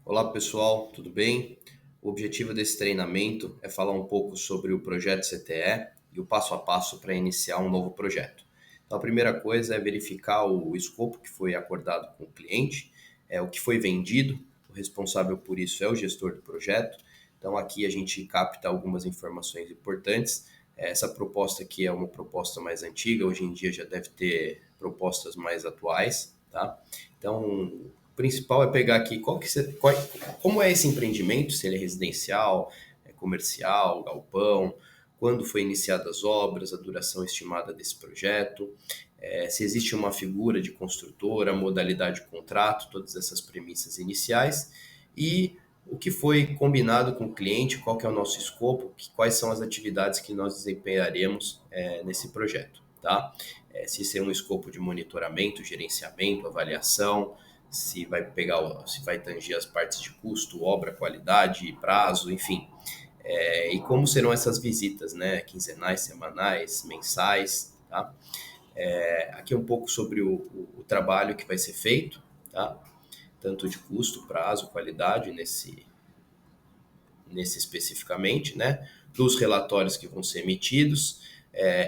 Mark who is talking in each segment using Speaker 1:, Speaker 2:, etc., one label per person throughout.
Speaker 1: Olá pessoal, tudo bem? O objetivo desse treinamento é falar um pouco sobre o projeto CTE e o passo a passo para iniciar um novo projeto. Então, a primeira coisa é verificar o escopo que foi acordado com o cliente, o que foi vendido, o responsável por isso é o gestor do projeto. Então, aqui a gente capta algumas informações importantes. Essa proposta aqui é uma proposta mais antiga, hoje em dia já deve ter propostas mais atuais, tá? Então, o principal é pegar aqui como é esse empreendimento, se ele é residencial, é comercial, galpão, quando foi iniciadas as obras, a duração estimada desse projeto, se existe uma figura de construtora, modalidade de contrato, todas essas premissas iniciais e o que foi combinado com o cliente, qual que é o nosso escopo, quais são as atividades que nós desempenharemos nesse projeto, tá? Se esse é um escopo de monitoramento, gerenciamento, avaliação, se vai tangir as partes de custo, obra, qualidade, prazo, enfim. E como serão essas visitas, né? Quinzenais, semanais, mensais, tá? Aqui é um pouco sobre o trabalho que vai ser feito, tá? Tanto de custo, prazo, qualidade, nesse especificamente, né? Dos relatórios que vão ser emitidos,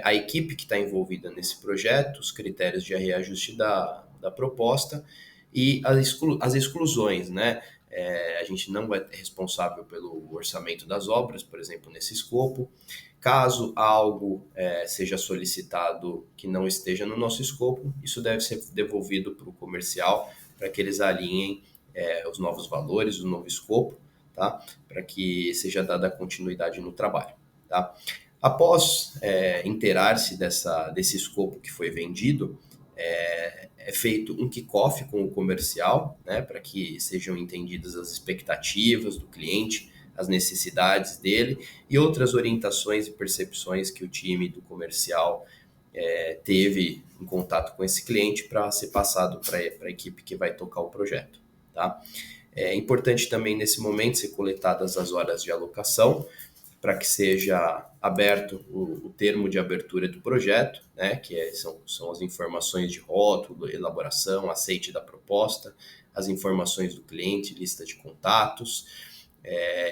Speaker 1: a equipe que está envolvida nesse projeto, os critérios de reajuste da proposta e as exclusões, né? A gente não vai ter responsável pelo orçamento das obras, por exemplo, nesse escopo. Caso algo seja solicitado que não esteja no nosso escopo, isso deve ser devolvido para o comercial para que eles alinhem os novos valores, o novo escopo, tá? Para que seja dada continuidade no trabalho, tá? Após inteirar-se desse escopo que foi vendido, é feito um kickoff com o comercial, né, para que sejam entendidas as expectativas do cliente, as necessidades dele e outras orientações e percepções que o time do comercial teve em contato com esse cliente para ser passado para a equipe que vai tocar o projeto, tá? É importante também nesse momento ser coletadas as horas de alocação para que seja aberto o termo de abertura do projeto, né, são as informações de rótulo, elaboração, aceite da proposta, as informações do cliente, lista de contatos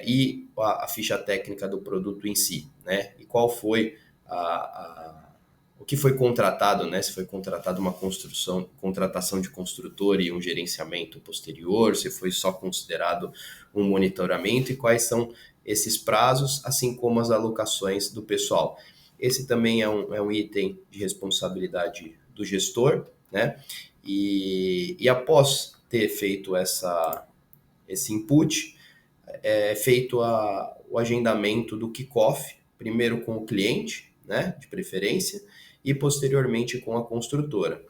Speaker 1: e a ficha técnica do produto em si, né, e qual foi o que foi contratado, né? Se foi contratado uma contratação de construtor e um gerenciamento posterior, se foi só considerado um monitoramento e quais são esses prazos, assim como as alocações do pessoal. Esse também é um item de responsabilidade do gestor, né? E após ter feito esse input, é feito o agendamento do kickoff, primeiro com o cliente, né, de preferência, e posteriormente com a construtora.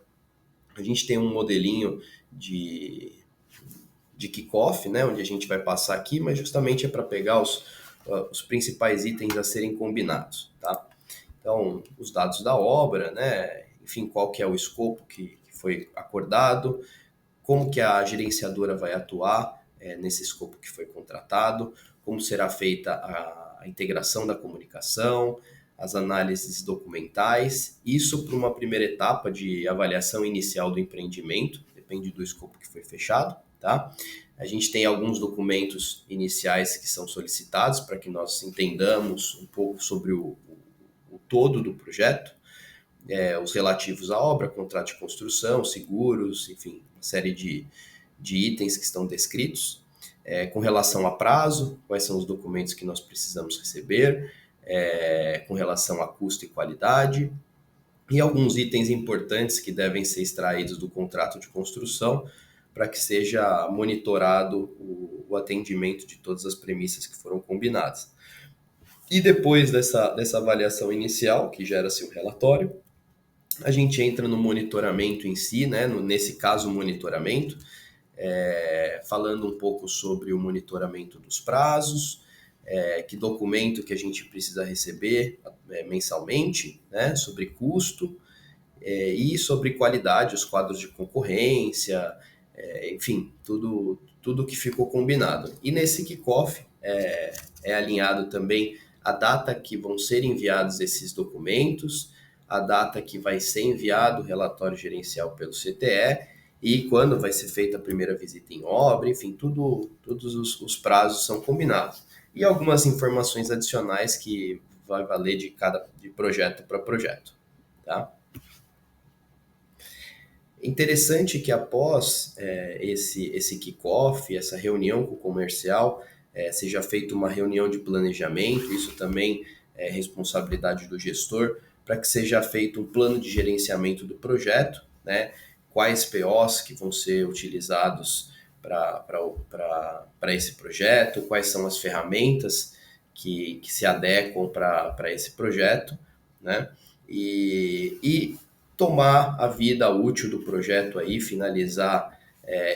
Speaker 1: A gente tem um modelinho de kickoff, né, onde a gente vai passar aqui, mas justamente é para pegar os principais itens a serem combinados, tá? Então, os dados da obra, né, enfim, qual que é o escopo que foi acordado, como que a gerenciadora vai atuar nesse escopo que foi contratado, como será feita a integração da comunicação, as análises documentais, isso para uma primeira etapa de avaliação inicial do empreendimento, depende do escopo que foi fechado, tá? A gente tem alguns documentos iniciais que são solicitados para que nós entendamos um pouco sobre o todo do projeto, os relativos à obra, contrato de construção, seguros, enfim, uma série de itens que estão descritos. Com relação a prazo, quais são os documentos que nós precisamos receber, com relação a custo e qualidade, e alguns itens importantes que devem ser extraídos do contrato de construção para que seja monitorado o atendimento de todas as premissas que foram combinadas. E depois dessa avaliação inicial, que gera-se um relatório, a gente entra no monitoramento em si, né? Nesse caso, o monitoramento, falando um pouco sobre o monitoramento dos prazos, que documento que a gente precisa receber mensalmente, né? Sobre custo e sobre qualidade, os quadros de concorrência, enfim, tudo que ficou combinado. E nesse kickoff é alinhado também a data que vão ser enviados esses documentos, a data que vai ser enviado o relatório gerencial pelo CTE e quando vai ser feita a primeira visita em obra, enfim, todos os prazos são combinados. E algumas informações adicionais que vai valer de projeto para projeto, tá? Interessante que após esse kickoff, essa reunião com o comercial, seja feita uma reunião de planejamento, isso também é responsabilidade do gestor, para que seja feito um plano de gerenciamento do projeto, né? Quais POs que vão ser utilizados para esse projeto, quais são as ferramentas que se adequam para esse projeto, né? E tomar a vida útil do projeto aí, finalizar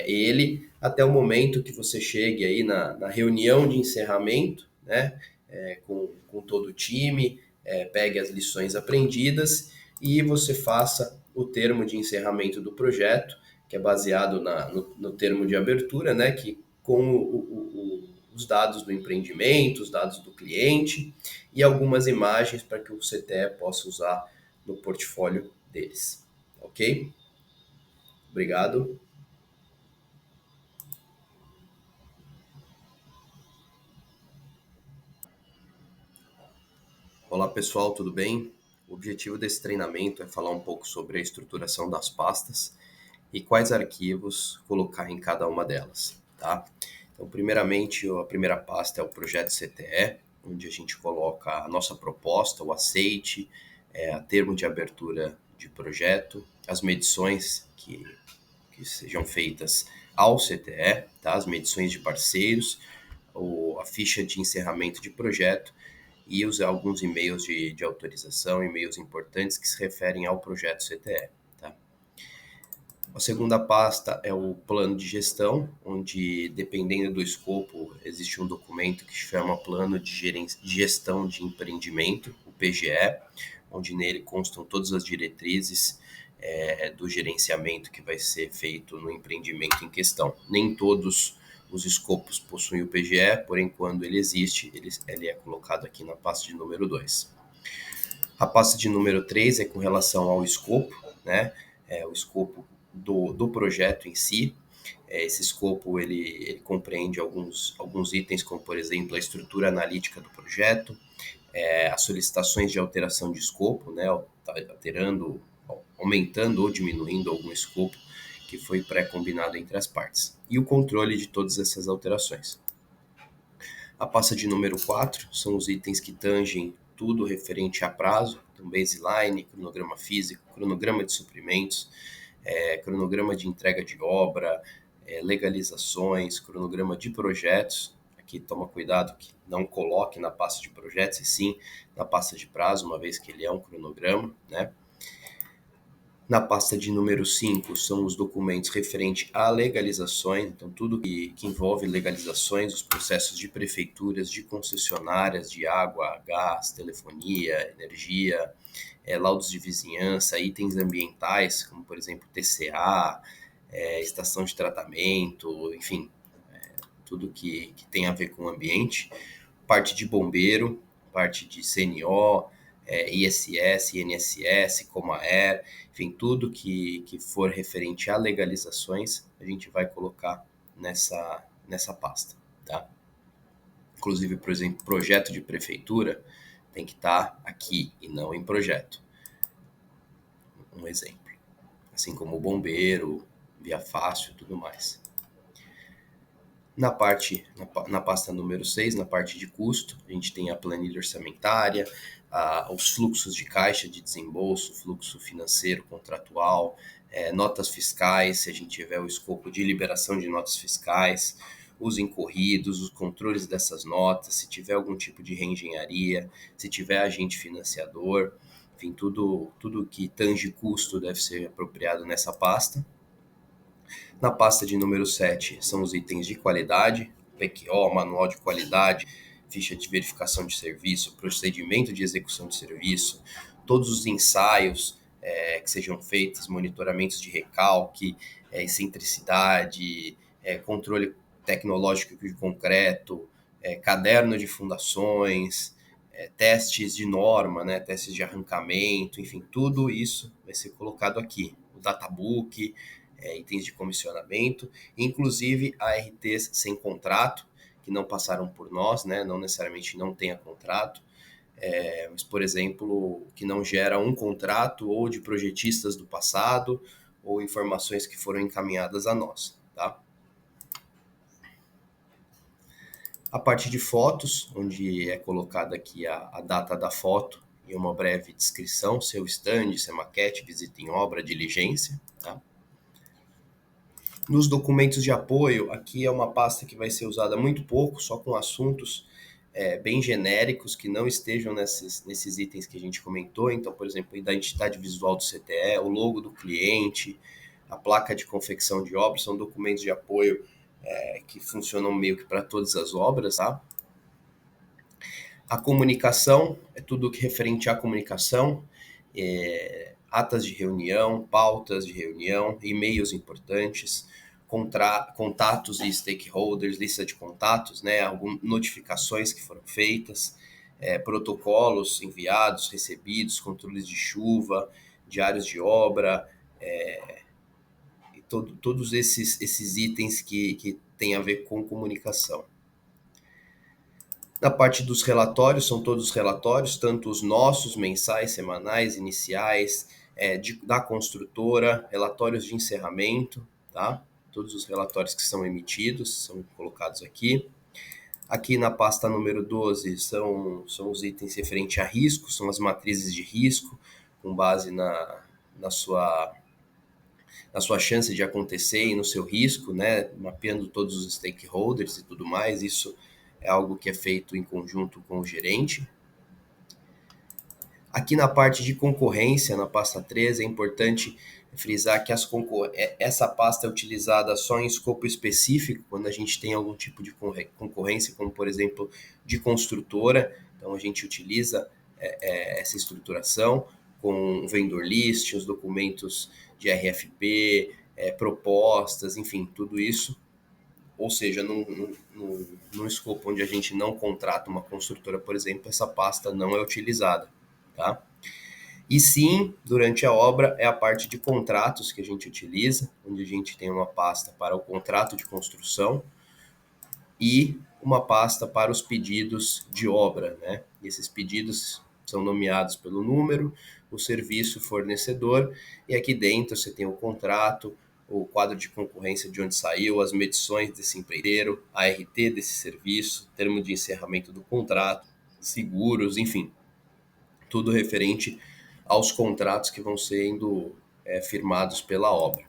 Speaker 1: ele até o momento que você chegue aí na reunião de encerramento, né, com todo o time, pegue as lições aprendidas e você faça o termo de encerramento do projeto, que é baseado no termo de abertura, né, que com os dados do empreendimento, os dados do cliente e algumas imagens para que o CTE possa usar no portfólio deles. Ok? Obrigado. Olá pessoal, tudo bem? O objetivo desse treinamento é falar um pouco sobre a estruturação das pastas e quais arquivos colocar em cada uma delas, tá? Então, primeiramente, a primeira pasta é o projeto CTE, onde a gente coloca a nossa proposta, o aceite, a termo de abertura de projeto, as medições que sejam feitas ao CTE, tá? As medições de parceiros, a ficha de encerramento de projeto e usar alguns e-mails de autorização, e-mails importantes que se referem ao projeto CTE. Tá? A segunda pasta é o plano de gestão, onde, dependendo do escopo, existe um documento que se chama Plano de Gestão de Empreendimento, o PGE, onde nele constam todas as diretrizes do gerenciamento que vai ser feito no empreendimento em questão. Nem todos os escopos possuem o PGE, porém, quando ele existe, ele é colocado aqui na pasta de número 2. A pasta de número 3 é com relação ao escopo, né? O escopo do projeto em si. Esse escopo ele compreende alguns itens, como por exemplo a estrutura analítica do projeto, as solicitações de alteração de escopo, né? Alterando, aumentando ou diminuindo algum escopo que foi pré-combinado entre as partes, e o controle de todas essas alterações. A pasta de número 4 são os itens que tangem tudo referente a prazo, então baseline, cronograma físico, cronograma de suprimentos, cronograma de entrega de obra, legalizações, cronograma de projetos. Aqui toma cuidado que não coloque na pasta de projetos, e sim na pasta de prazo, uma vez que ele é um cronograma, né? Na pasta de número 5 são os documentos referentes a legalizações, então tudo que envolve legalizações, os processos de prefeituras, de concessionárias de água, gás, telefonia, energia, laudos de vizinhança, itens ambientais, como por exemplo TCA, estação de tratamento, enfim, tudo que tem a ver com o ambiente, parte de bombeiro, parte de CNO, ISS, INSS, Comaer, enfim, tudo que for referente a legalizações, a gente vai colocar nessa pasta, tá? Inclusive, por exemplo, projeto de prefeitura tem que estar aqui e não em projeto. Um exemplo. Assim como o bombeiro, via fácil e tudo mais. Na pasta número 6, na parte de custo, a gente tem a planilha orçamentária, os fluxos de caixa de desembolso, fluxo financeiro contratual, notas fiscais, se a gente tiver o escopo de liberação de notas fiscais, os incorridos, os controles dessas notas, se tiver algum tipo de reengenharia, se tiver agente financiador, enfim, tudo que tange custo deve ser apropriado nessa pasta. Na pasta de número 7 são os itens de qualidade, PQO, manual de qualidade, ficha de verificação de serviço, procedimento de execução de serviço, todos os ensaios que sejam feitos, monitoramentos de recalque, excentricidade, controle tecnológico de concreto, caderno de fundações, testes de norma, né, testes de arrancamento, enfim, tudo isso vai ser colocado aqui. O databook, itens de comissionamento, inclusive ARTs sem contrato, que não passaram por nós, né? Não necessariamente não tenha contrato, mas, por exemplo, que não gera um contrato ou de projetistas do passado ou informações que foram encaminhadas a nós, tá? A parte de fotos, onde é colocada aqui a data da foto e uma breve descrição, seu stand, seu maquete, visita em obra, diligência, tá? Nos documentos de apoio, aqui é uma pasta que vai ser usada muito pouco, só com assuntos bem genéricos que não estejam nesses itens que a gente comentou. Então, por exemplo, a identidade visual do CTE, o logo do cliente, a placa de confecção de obras, são documentos de apoio que funcionam meio que para todas as obras, tá? A comunicação é tudo que referente à comunicação, atas de reunião, pautas de reunião, e-mails importantes, contatos e stakeholders, lista de contatos, né, algumas notificações que foram feitas, protocolos enviados, recebidos, controles de chuva, diários de obra, e todos esses itens que têm a ver com comunicação. Na parte dos relatórios, são todos os relatórios, tanto os nossos, mensais, semanais, iniciais, da construtora, relatórios de encerramento, tá? Todos os relatórios que são emitidos são colocados aqui. Aqui na pasta número 12 são os itens referentes a risco, são as matrizes de risco, com base na sua chance de acontecer e no seu risco, né? Mapeando todos os stakeholders e tudo mais. Isso é algo que é feito em conjunto com o gerente. Aqui na parte de concorrência, na pasta 13, é importante frisar que essa pasta é utilizada só em escopo específico, quando a gente tem algum tipo de concorrência, como por exemplo de construtora. Então a gente utiliza essa estruturação com o vendor list, os documentos de RFP, propostas, enfim, tudo isso. Ou seja, num escopo onde a gente não contrata uma construtora, por exemplo, essa pasta não é utilizada, tá? E sim, durante a obra, é a parte de contratos que a gente utiliza, onde a gente tem uma pasta para o contrato de construção e uma pasta para os pedidos de obra, né? E esses pedidos são nomeados pelo número, o serviço, fornecedor, e aqui dentro você tem o contrato, o quadro de concorrência de onde saiu, as medições desse empreiteiro, a RT desse serviço, termo de encerramento do contrato, seguros, enfim, tudo referente aos contratos que vão sendo firmados pela obra.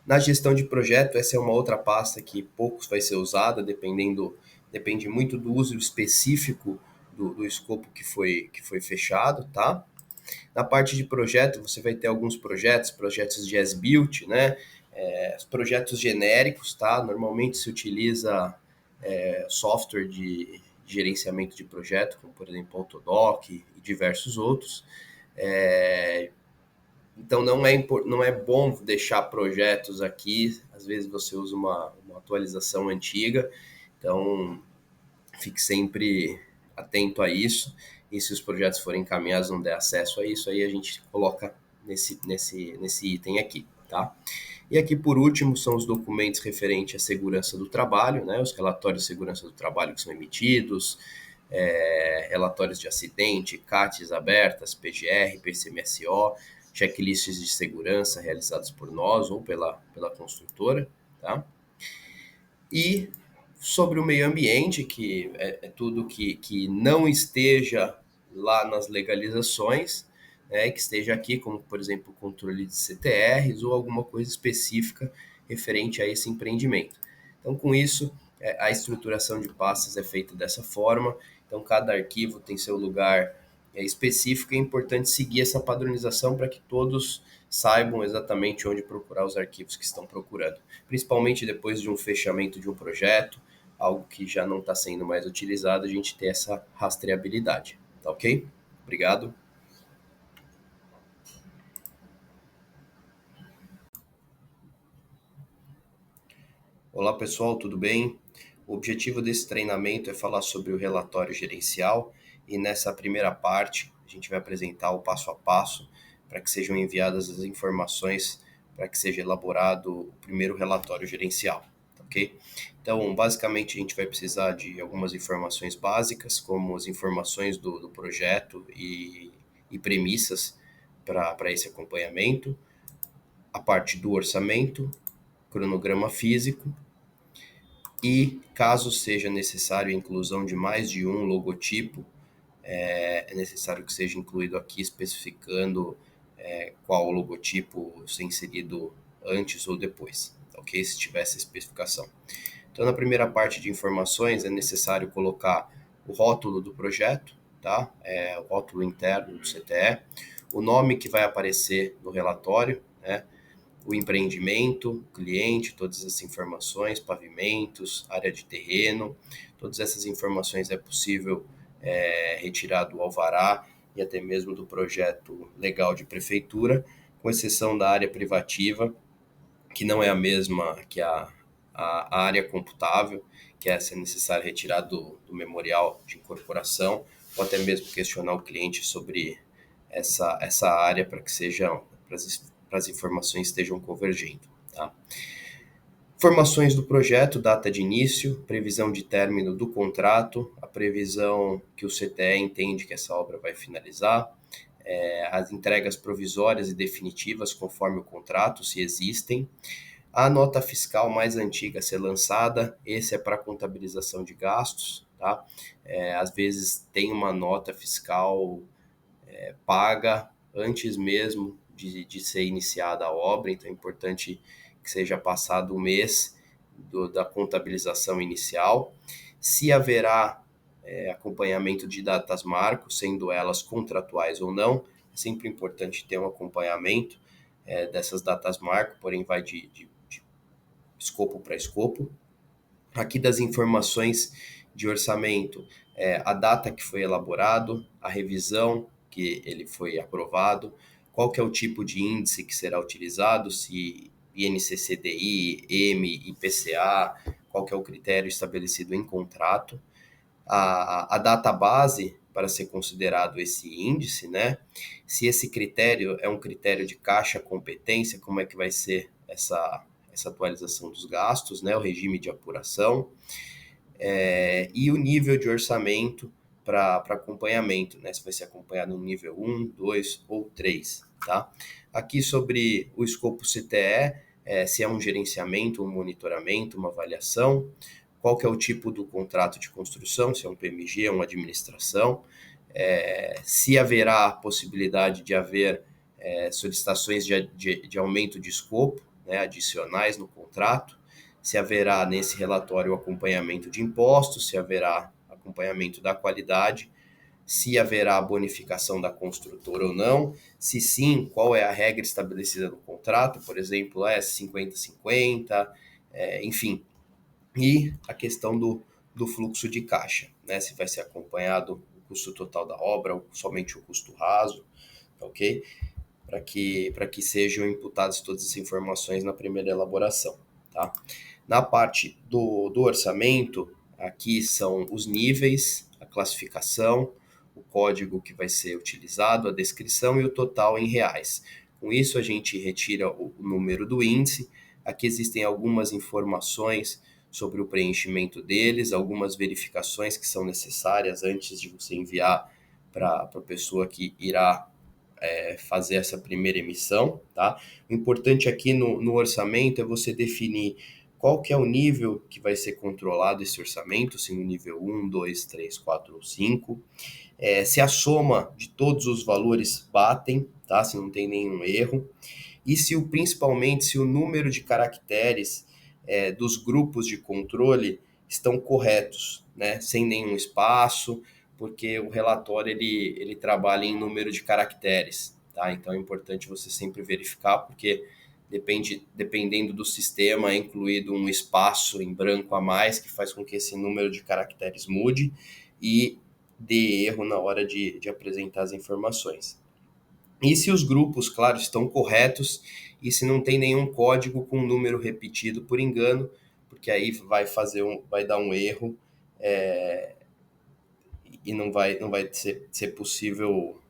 Speaker 1: Na gestão de projeto, essa é uma outra pasta que poucos vai ser usada, depende muito do uso específico do escopo que foi fechado, tá? Na parte de projeto, você vai ter alguns projetos de as-built, né? Projetos genéricos, tá? Normalmente se utiliza software de gerenciamento de projeto, como por exemplo Autodoc e diversos outros. Então não é bom deixar projetos aqui, às vezes você usa uma atualização antiga, então fique sempre atento a isso, e se os projetos forem encaminhados não der acesso a isso, aí a gente coloca nesse item aqui, tá? E aqui por último são os documentos referentes à segurança do trabalho, né? Os relatórios de segurança do trabalho que são emitidos, relatórios de acidente, CATs abertas, PGR, PCMSO, checklists de segurança realizados por nós ou pela construtora, tá? E sobre o meio ambiente, que é tudo que não esteja lá nas legalizações, né, que esteja aqui, como por exemplo o controle de CTRs ou alguma coisa específica referente a esse empreendimento. Então, com isso, a estruturação de pastas é feita dessa forma. Então, cada arquivo tem seu lugar específico, e é importante seguir essa padronização para que todos saibam exatamente onde procurar os arquivos que estão procurando, principalmente depois de um fechamento de um projeto, algo que já não está sendo mais utilizado, a gente ter essa rastreabilidade, tá ok? Obrigado. Olá pessoal, tudo bem? O objetivo desse treinamento é falar sobre o relatório gerencial, e nessa primeira parte a gente vai apresentar o passo a passo para que sejam enviadas as informações para que seja elaborado o primeiro relatório gerencial, ok? Então, basicamente, a gente vai precisar de algumas informações básicas, como as informações do projeto e premissas para esse acompanhamento, a parte do orçamento, cronograma físico e, caso seja necessário a inclusão de mais de um logotipo, é necessário que seja incluído aqui especificando qual logotipo ser inserido antes ou depois, ok? Se tiver essa especificação. Então, na primeira parte de informações, é necessário colocar o rótulo do projeto, tá? O rótulo interno do CTE, o nome que vai aparecer no relatório, né? O empreendimento, o cliente, todas essas informações, pavimentos, área de terreno, todas essas informações é possível retirar do alvará e até mesmo do projeto legal de prefeitura, com exceção da área privativa, que não é a mesma que a área computável, que essa é necessário retirar do memorial de incorporação, ou até mesmo questionar o cliente sobre essa área para que sejam, para as informações estejam convergindo. Tá? Informações do projeto, data de início, previsão de término do contrato, a previsão que o CTE entende que essa obra vai finalizar, as entregas provisórias e definitivas conforme o contrato, se existem, a nota fiscal mais antiga a ser lançada, esse é para contabilização de gastos, tá? Às vezes tem uma nota fiscal paga antes mesmo de ser iniciada a obra, então é importante que seja passado o mês da contabilização inicial. Se haverá acompanhamento de datas marcos, sendo elas contratuais ou não, é sempre importante ter um acompanhamento dessas datas marco, porém vai de escopo para escopo. Aqui das informações de orçamento, a data que foi elaborado, a revisão que ele foi aprovado, qual que é o tipo de índice que será utilizado, se INCC-DI, M, IPCA, qual que é o critério estabelecido em contrato, a data base para ser considerado esse índice, né? Se esse critério é um critério de caixa competência, como é que vai ser essa atualização dos gastos, né? O regime de apuração, e o nível de orçamento para acompanhamento, né? Se vai ser acompanhado no nível 1, 2 ou 3, tá? Aqui sobre o escopo CTE, se é um gerenciamento, um monitoramento, uma avaliação, qual que é o tipo do contrato de construção, se é um PMG, uma administração, se haverá a possibilidade de haver solicitações de aumento de escopo, né, adicionais no contrato, se haverá nesse relatório o acompanhamento de impostos, se haverá acompanhamento da qualidade, se haverá bonificação da construtora ou não, se sim, qual é a regra estabelecida no contrato, por exemplo, 50-50, enfim. E a questão do fluxo de caixa, né? Se vai ser acompanhado o custo total da obra ou somente o custo raso, ok? Para que sejam imputadas todas as informações na primeira elaboração, tá? Na parte do orçamento, aqui são os níveis, a classificação, o código que vai ser utilizado, a descrição e o total em reais. Com isso, a gente retira o número do índice. Aqui existem algumas informações sobre o preenchimento deles, algumas verificações que são necessárias antes de você enviar para a pessoa que irá fazer essa primeira emissão, tá? O importante aqui no orçamento é você definir qual que é o nível que vai ser controlado esse orçamento, se no nível 1, 2, 3, 4 ou 5, se a soma de todos os valores batem, tá? Se não tem nenhum erro, e principalmente se o número de caracteres dos grupos de controle estão corretos, né? Sem nenhum espaço, porque o relatório ele trabalha em número de caracteres, tá? Então é importante você sempre verificar, porque dependendo do sistema, é incluído um espaço em branco a mais, que faz com que esse número de caracteres mude e dê erro na hora de apresentar as informações. E se os grupos, claro, estão corretos e se não tem nenhum código com número repetido por engano, porque aí vai dar um erro e não vai ser possível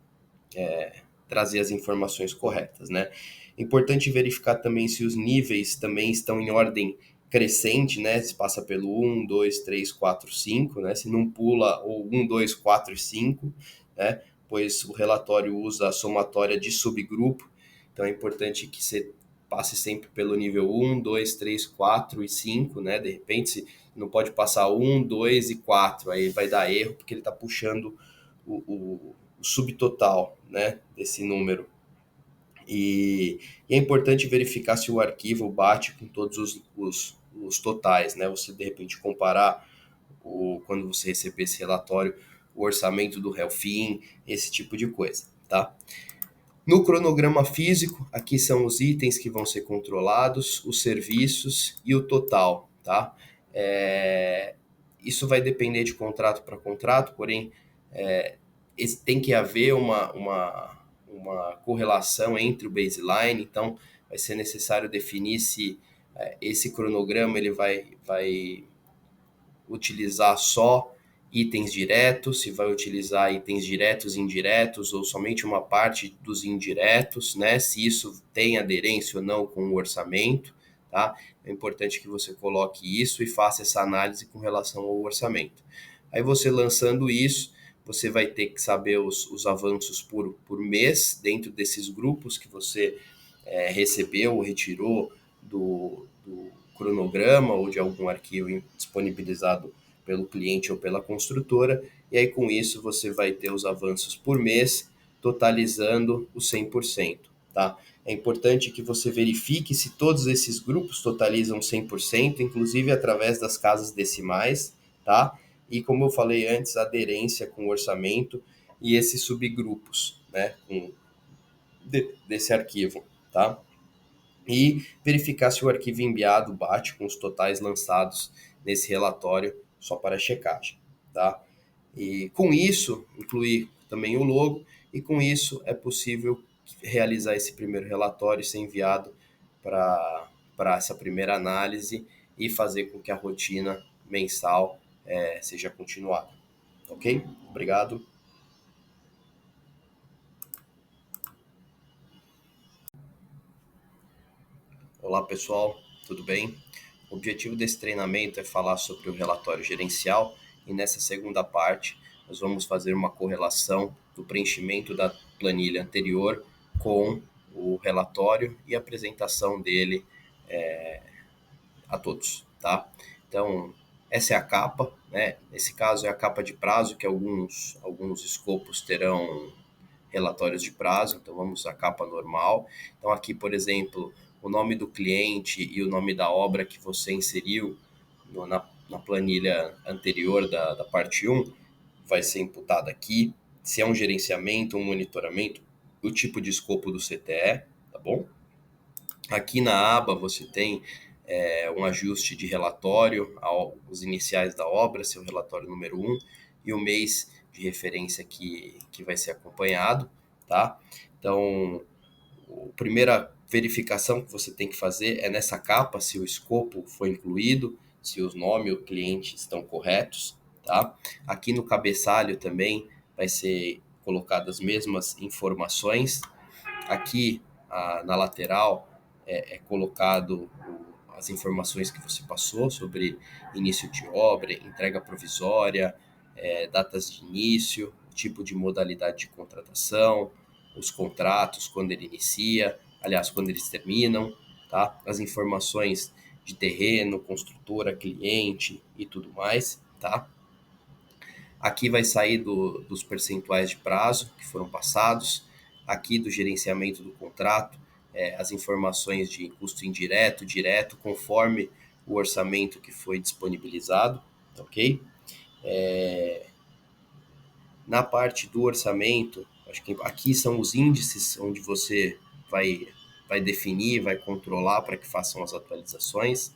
Speaker 1: trazer as informações corretas, né? Importante verificar também se os níveis também estão em ordem crescente, né? Se passa pelo 1, 2, 3, 4, 5, né? Se não pula o 1, 2, 4 e 5, né? Pois o relatório usa a somatória de subgrupo, então é importante que você passe sempre pelo nível 1, 2, 3, 4 e 5, né? De repente, se não pode passar 1, 2 e 4, aí vai dar erro porque ele está puxando o subtotal, né? Desse número. E é importante verificar se o arquivo bate com todos os totais, né? Você de repente comparar quando você receber esse relatório, o orçamento do Helfin, esse tipo de coisa, tá? No cronograma físico, aqui são os itens que vão ser controlados, os serviços e o total, tá? Isso vai depender de contrato para contrato, porém, tem que haver uma correlação entre o baseline, então vai ser necessário definir se esse cronograma ele vai utilizar só itens diretos, se vai utilizar itens diretos e indiretos, ou somente uma parte dos indiretos, né? Se isso tem aderência ou não com o orçamento, tá? É importante que você coloque isso e faça essa análise com relação ao orçamento. Aí você lançando isso, você vai ter que saber os avanços por mês dentro desses grupos que você recebeu ou retirou do cronograma ou de algum arquivo disponibilizado pelo cliente ou pela construtora, e aí com isso você vai ter os avanços por mês, totalizando os 100%, tá? É importante que você verifique se todos esses grupos totalizam 100%, inclusive através das casas decimais, tá? E como eu falei antes, aderência com o orçamento e esses subgrupos, né, desse arquivo, tá? E verificar se o arquivo enviado bate com os totais lançados nesse relatório só para checagem, tá? E com isso, incluir também o logo, e com isso é possível realizar esse primeiro relatório e ser enviado para essa primeira análise e fazer com que a rotina mensal seja continuada, ok? Obrigado. Olá pessoal, tudo bem? O objetivo desse treinamento é falar sobre o relatório gerencial e nessa segunda parte nós vamos fazer uma correlação do preenchimento da planilha anterior com o relatório e a apresentação dele a todos, tá? Então, essa é a capa, né? Nesse caso é a capa de prazo, que alguns escopos terão relatórios de prazo, então vamos à capa normal. Então aqui, por exemplo, o nome do cliente e o nome da obra que você inseriu na planilha anterior da parte 1 vai ser imputado aqui. Se é um gerenciamento, um monitoramento, o tipo de escopo do CTE, tá bom? Aqui na aba você tem um ajuste de relatório, os iniciais da obra, seu relatório número 1, e o mês de referência que vai ser acompanhado, tá? Então, a primeira verificação que você tem que fazer é nessa capa, se o escopo foi incluído, se os nomes e o cliente estão corretos, tá? Aqui no cabeçalho também vai ser colocadas as mesmas informações. Aqui na lateral é colocado as informações que você passou sobre início de obra, entrega provisória, datas de início, tipo de modalidade de contratação, os contratos, quando ele inicia, aliás, quando eles terminam, tá? As informações de terreno, construtora, cliente e tudo mais, tá? Aqui vai sair dos percentuais de prazo que foram passados, aqui do gerenciamento do contrato, as informações de custo indireto, direto, conforme o orçamento que foi disponibilizado, ok? Na parte do orçamento, acho que aqui são os índices onde você vai definir, vai controlar para que façam as atualizações.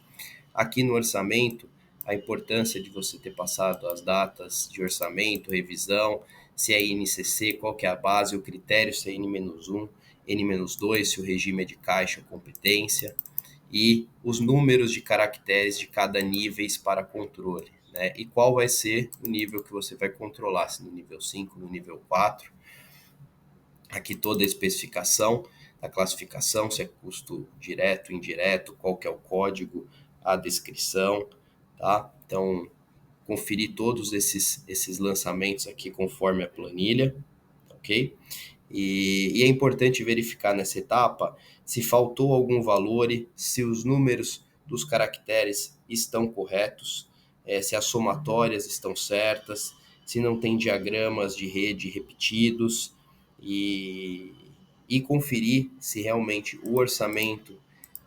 Speaker 1: Aqui no orçamento, a importância de você ter passado as datas de orçamento, revisão, se é INCC, qual que é a base, o critério, se é N-1, N-2, se o regime é de caixa ou competência, e os números de caracteres de cada níveis para controle, né? E qual vai ser o nível que você vai controlar, se no nível 5, no nível 4. Aqui toda a especificação. a classificação, se é custo direto, indireto, qual que é o código, a descrição, tá? Então, conferir todos esses lançamentos aqui conforme a planilha, ok? E é importante verificar nessa etapa se faltou algum valor, se os números dos caracteres estão corretos, se as somatórias estão certas, se não tem diagramas de rede repetidos e, e conferir se realmente o orçamento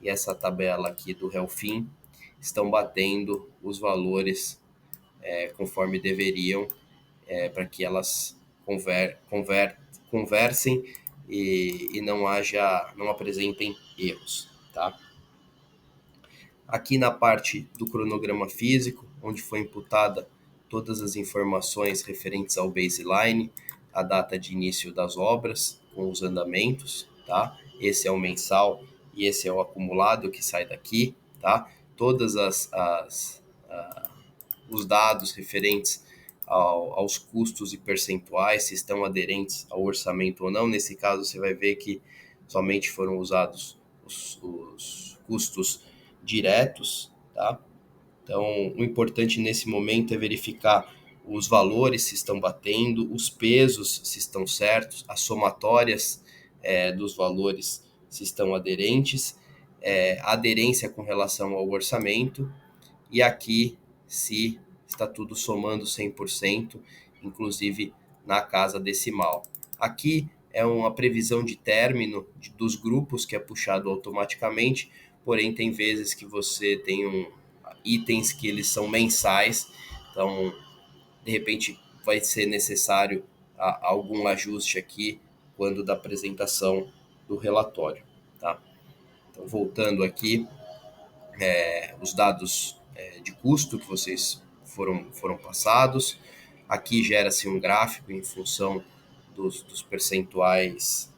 Speaker 1: e essa tabela aqui do Helfin estão batendo os valores conforme deveriam, para que elas conversem e não apresentem erros, tá? Aqui na parte do cronograma físico, onde foi imputada todas as informações referentes ao baseline, a data de início das obras, com os andamentos, tá? Esse é o mensal e esse é o acumulado que sai daqui, tá? Todas os dados referentes aos custos e percentuais, se estão aderentes ao orçamento ou não. Nesse caso, você vai ver que somente foram usados os custos diretos, tá? Então, o importante nesse momento é verificar os valores se estão batendo, os pesos se estão certos, as somatórias dos valores se estão aderentes, a aderência com relação ao orçamento, e aqui se está tudo somando 100%, inclusive na casa decimal. Aqui é uma previsão de término dos grupos que é puxado automaticamente, porém tem vezes que você tem itens que eles são mensais, então de repente vai ser necessário algum ajuste aqui quando da apresentação do relatório, tá? Então, voltando aqui, os dados de custo que vocês foram passados. Aqui gera-se um gráfico em função dos percentuais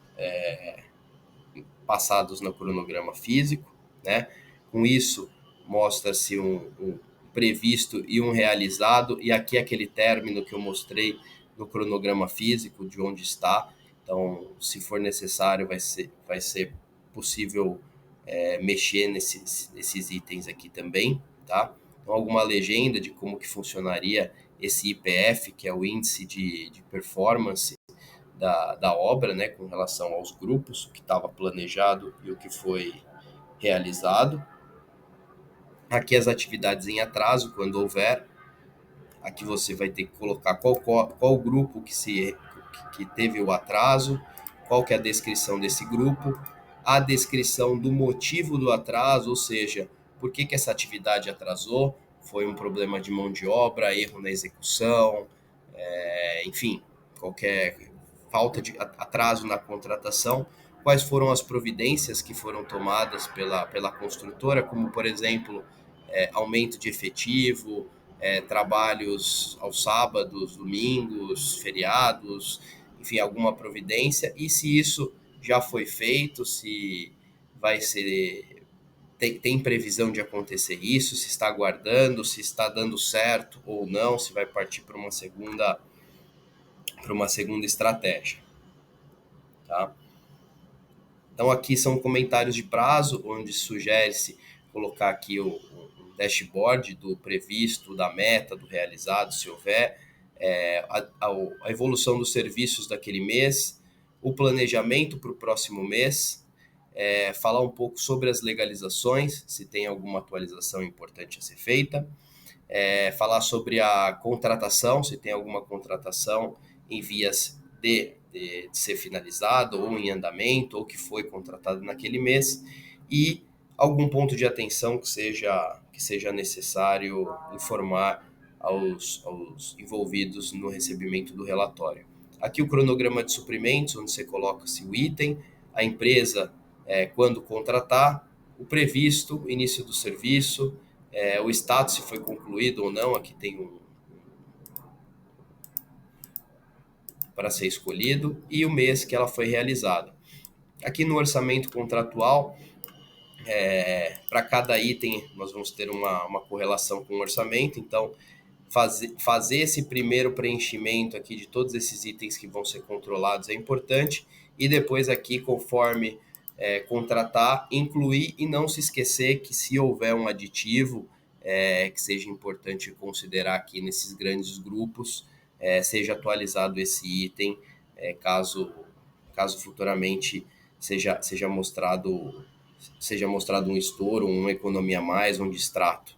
Speaker 1: passados no cronograma físico, né? Com isso, mostra-se um previsto e um realizado, e aqui aquele término que eu mostrei no cronograma físico, de onde está. Então, se for necessário, vai ser possível mexer nesses itens aqui também, tá? Então, alguma legenda de como que funcionaria esse IPF, que é o índice de performance da obra, né, com relação aos grupos, o que estava planejado e o que foi realizado. Aqui as atividades em atraso, quando houver. Aqui você vai ter que colocar qual grupo que teve o atraso, qual que é a descrição desse grupo, a descrição do motivo do atraso, ou seja, por que essa atividade atrasou, foi um problema de mão de obra, erro na execução, enfim, qualquer falta de atraso na contratação, quais foram as providências que foram tomadas pela construtora, como, por exemplo, aumento de efetivo, trabalhos aos sábados, domingos, feriados, enfim, alguma providência, e se isso já foi feito, se vai ser... Tem previsão de acontecer isso, se está aguardando, se está dando certo ou não, se vai partir para uma segunda estratégia, tá? Então aqui são comentários de prazo, onde sugere-se colocar aqui o dashboard do previsto, da meta, do realizado, se houver, a evolução dos serviços daquele mês, o planejamento para o próximo mês, falar um pouco sobre as legalizações, se tem alguma atualização importante a ser feita, falar sobre a contratação, se tem alguma contratação em vias de ser finalizado ou em andamento, ou que foi contratado naquele mês, e algum ponto de atenção que seja necessário informar aos envolvidos no recebimento do relatório. Aqui o cronograma de suprimentos, onde você coloca-se o item, a empresa quando contratar, o previsto, o início do serviço, o status, se foi concluído ou não. Aqui tem para ser escolhido, e o mês que ela foi realizada. Aqui no orçamento contratual, para cada item, nós vamos ter uma correlação com o orçamento, então fazer esse primeiro preenchimento aqui de todos esses itens que vão ser controlados é importante, e depois aqui, conforme contratar, incluir e não se esquecer que se houver um aditivo que seja importante considerar aqui nesses grandes grupos, seja atualizado esse item, caso futuramente seja mostrado um estouro, uma economia a mais, um distrato,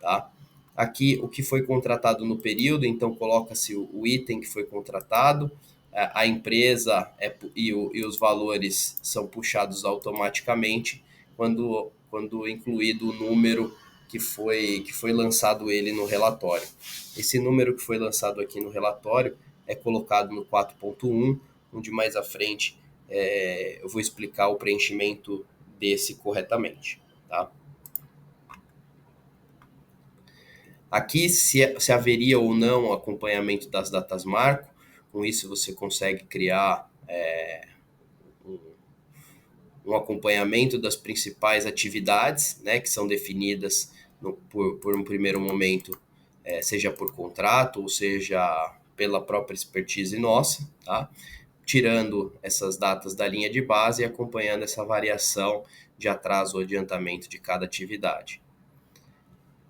Speaker 1: tá? Aqui o que foi contratado no período, então coloca-se o item que foi contratado, a empresa e os valores são puxados automaticamente quando incluído o número que foi lançado ele no relatório. Esse número que foi lançado aqui no relatório é colocado no 4.1, onde mais à frente eu vou explicar o preenchimento desse corretamente, tá? Aqui, se haveria ou não acompanhamento das datas marco, com isso você consegue criar um acompanhamento das principais atividades, né, que são definidas por um primeiro momento, seja por contrato ou seja pela própria expertise nossa, tá? Tirando essas datas da linha de base e acompanhando essa variação de atraso ou adiantamento de cada atividade.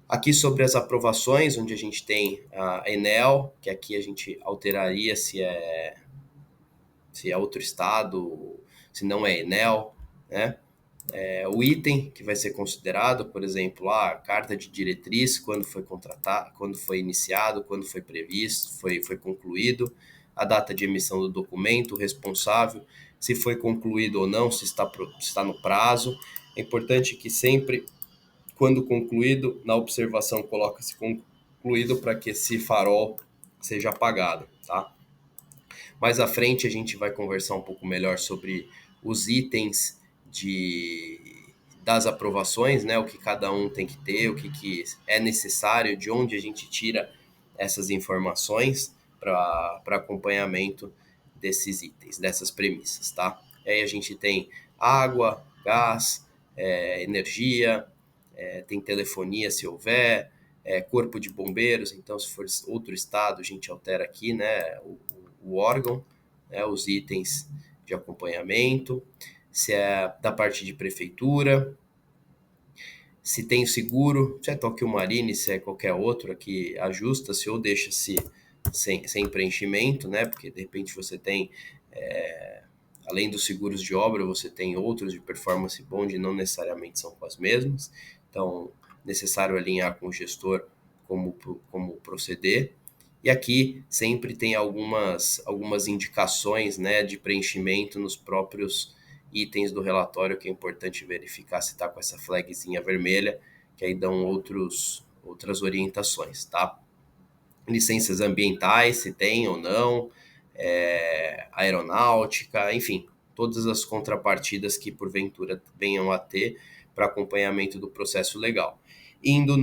Speaker 1: Aqui sobre as aprovações, onde a gente tem a Enel, que aqui a gente alteraria se é outro estado, se não é Enel, né? O item que vai ser considerado, por exemplo, a carta de diretriz, quando foi contratado, quando foi iniciado, quando foi previsto, foi concluído, a data de emissão do documento, o responsável, se foi concluído ou não, se está no prazo. É importante que sempre, quando concluído, na observação coloca-se concluído para que esse farol seja apagado, tá? Mais à frente a gente vai conversar um pouco melhor sobre os itens das aprovações, né? O que cada um tem que ter, o que é necessário, de onde a gente tira essas informações para acompanhamento desses itens, dessas premissas, tá? E aí a gente tem água, gás, energia, tem telefonia se houver, corpo de bombeiros, então se for outro estado a gente altera aqui, né, o órgão, né, os itens de acompanhamento, se é da parte de prefeitura, se tem seguro, se é Tokio Marine, se é qualquer outro aqui, ajusta-se ou deixa-se sem preenchimento, né, porque de repente você tem, além dos seguros de obra, você tem outros de performance bond, não necessariamente são com as mesmas, então necessário alinhar com o gestor como proceder. E aqui sempre tem algumas indicações, né, de preenchimento nos próprios itens do relatório, que é importante verificar se está com essa flagzinha vermelha, que aí dão outras orientações, tá? Licenças ambientais, se tem ou não, aeronáutica, enfim, todas as contrapartidas que porventura venham a ter para acompanhamento do processo legal. Indo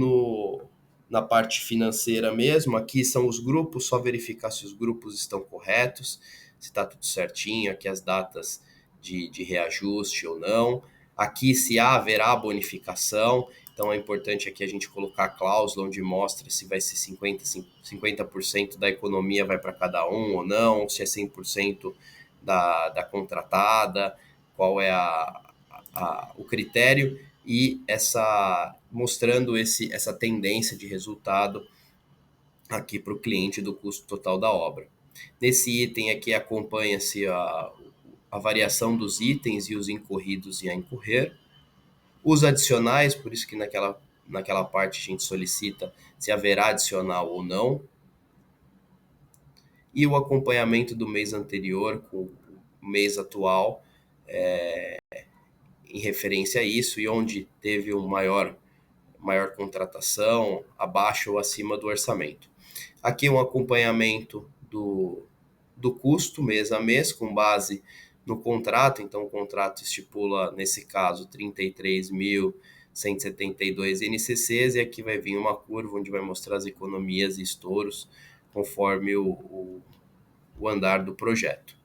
Speaker 1: na parte financeira mesmo, aqui são os grupos, só verificar se os grupos estão corretos, se está tudo certinho, aqui as datas de reajuste ou não. Aqui se haverá bonificação, então é importante aqui a gente colocar a cláusula onde mostra se vai ser 50% da economia vai para cada um ou não, se é 100% da contratada, qual é o critério e mostrando essa tendência de resultado aqui para o cliente do custo total da obra. Nesse item aqui acompanha-se a variação dos itens e os incorridos e a incorrer. Os adicionais, por isso que naquela parte a gente solicita se haverá adicional ou não. E o acompanhamento do mês anterior com o mês atual, em referência a isso, e onde teve maior contratação, abaixo ou acima do orçamento. Aqui um acompanhamento do custo mês a mês, com base no contrato. Então o contrato estipula, nesse caso, 33.172 NCCs, e aqui vai vir uma curva onde vai mostrar as economias e estouros conforme o andar do projeto.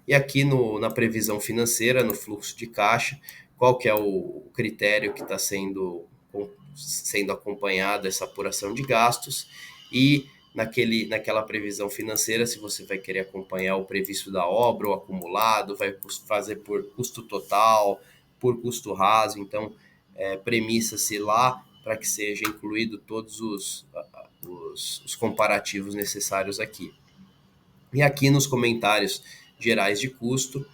Speaker 1: E aqui na previsão financeira, no fluxo de caixa, qual que é o critério que está sendo acompanhado essa apuração de gastos, e naquela previsão financeira, se você vai querer acompanhar o previsto da obra, o acumulado, vai fazer por custo total, por custo raso, então premissa-se lá para que seja incluído todos os comparativos necessários aqui. E aqui nos comentários gerais de custo,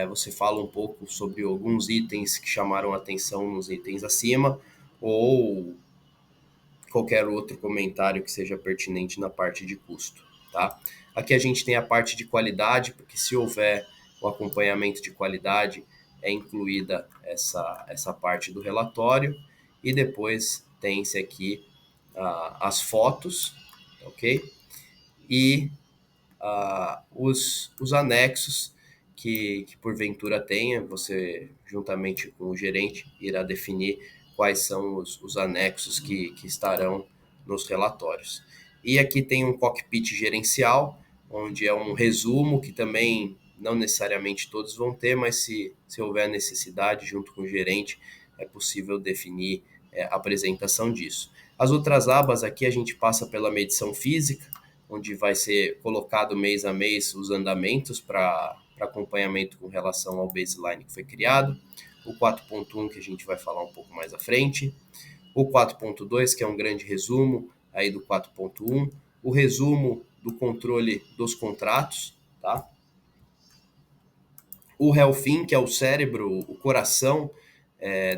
Speaker 1: você fala um pouco sobre alguns itens que chamaram atenção nos itens acima, ou qualquer outro comentário que seja pertinente na parte de custo, tá? Aqui a gente tem a parte de qualidade, porque se houver o acompanhamento de qualidade, é incluída essa parte do relatório, e depois tem-se aqui as fotos, ok? E os anexos que porventura tenha, você juntamente com o gerente irá definir quais são os anexos que estarão nos relatórios. E aqui tem um cockpit gerencial, onde é um resumo que também não necessariamente todos vão ter, mas se houver necessidade, junto com o gerente, é possível definir a apresentação disso. As outras abas aqui a gente passa pela medição física, onde vai ser colocado mês a mês os andamentos para acompanhamento com relação ao baseline que foi criado, o 4.1 que a gente vai falar um pouco mais à frente, o 4.2 que é um grande resumo aí do 4.1, o resumo do controle dos contratos, tá? O Helfin, que é o cérebro, o coração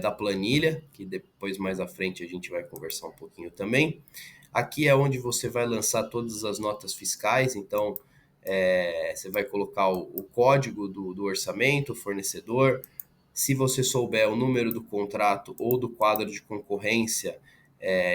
Speaker 1: da planilha, que depois mais à frente a gente vai conversar um pouquinho também. Aqui é onde você vai lançar todas as notas fiscais, então você vai colocar o código do orçamento, o fornecedor. Se você souber o número do contrato ou do quadro de concorrência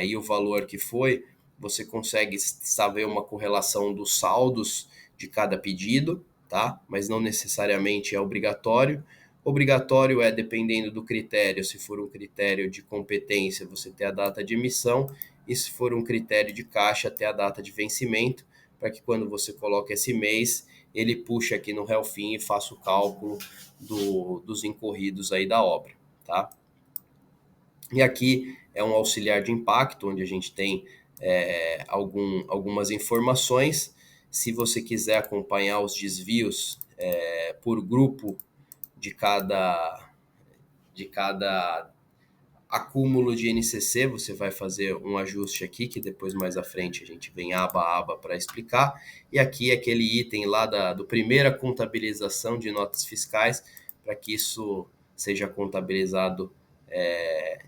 Speaker 1: e o valor que foi, você consegue saber uma correlação dos saldos de cada pedido, tá? Mas não necessariamente é obrigatório. Obrigatório é dependendo do critério, se for um critério de competência, você ter a data de emissão, e se for um critério de caixa, ter a data de vencimento, para que quando você coloca esse mês, ele puxa aqui no Helfin e faça o cálculo dos incorridos aí da obra, tá? E aqui é um auxiliar de impacto, onde a gente tem algumas informações. Se você quiser acompanhar os desvios por grupo de cada acúmulo de NCC, você vai fazer um ajuste aqui, que depois mais à frente a gente vem aba a aba para explicar. E aqui é aquele item lá do primeira contabilização de notas fiscais, para que isso seja contabilizado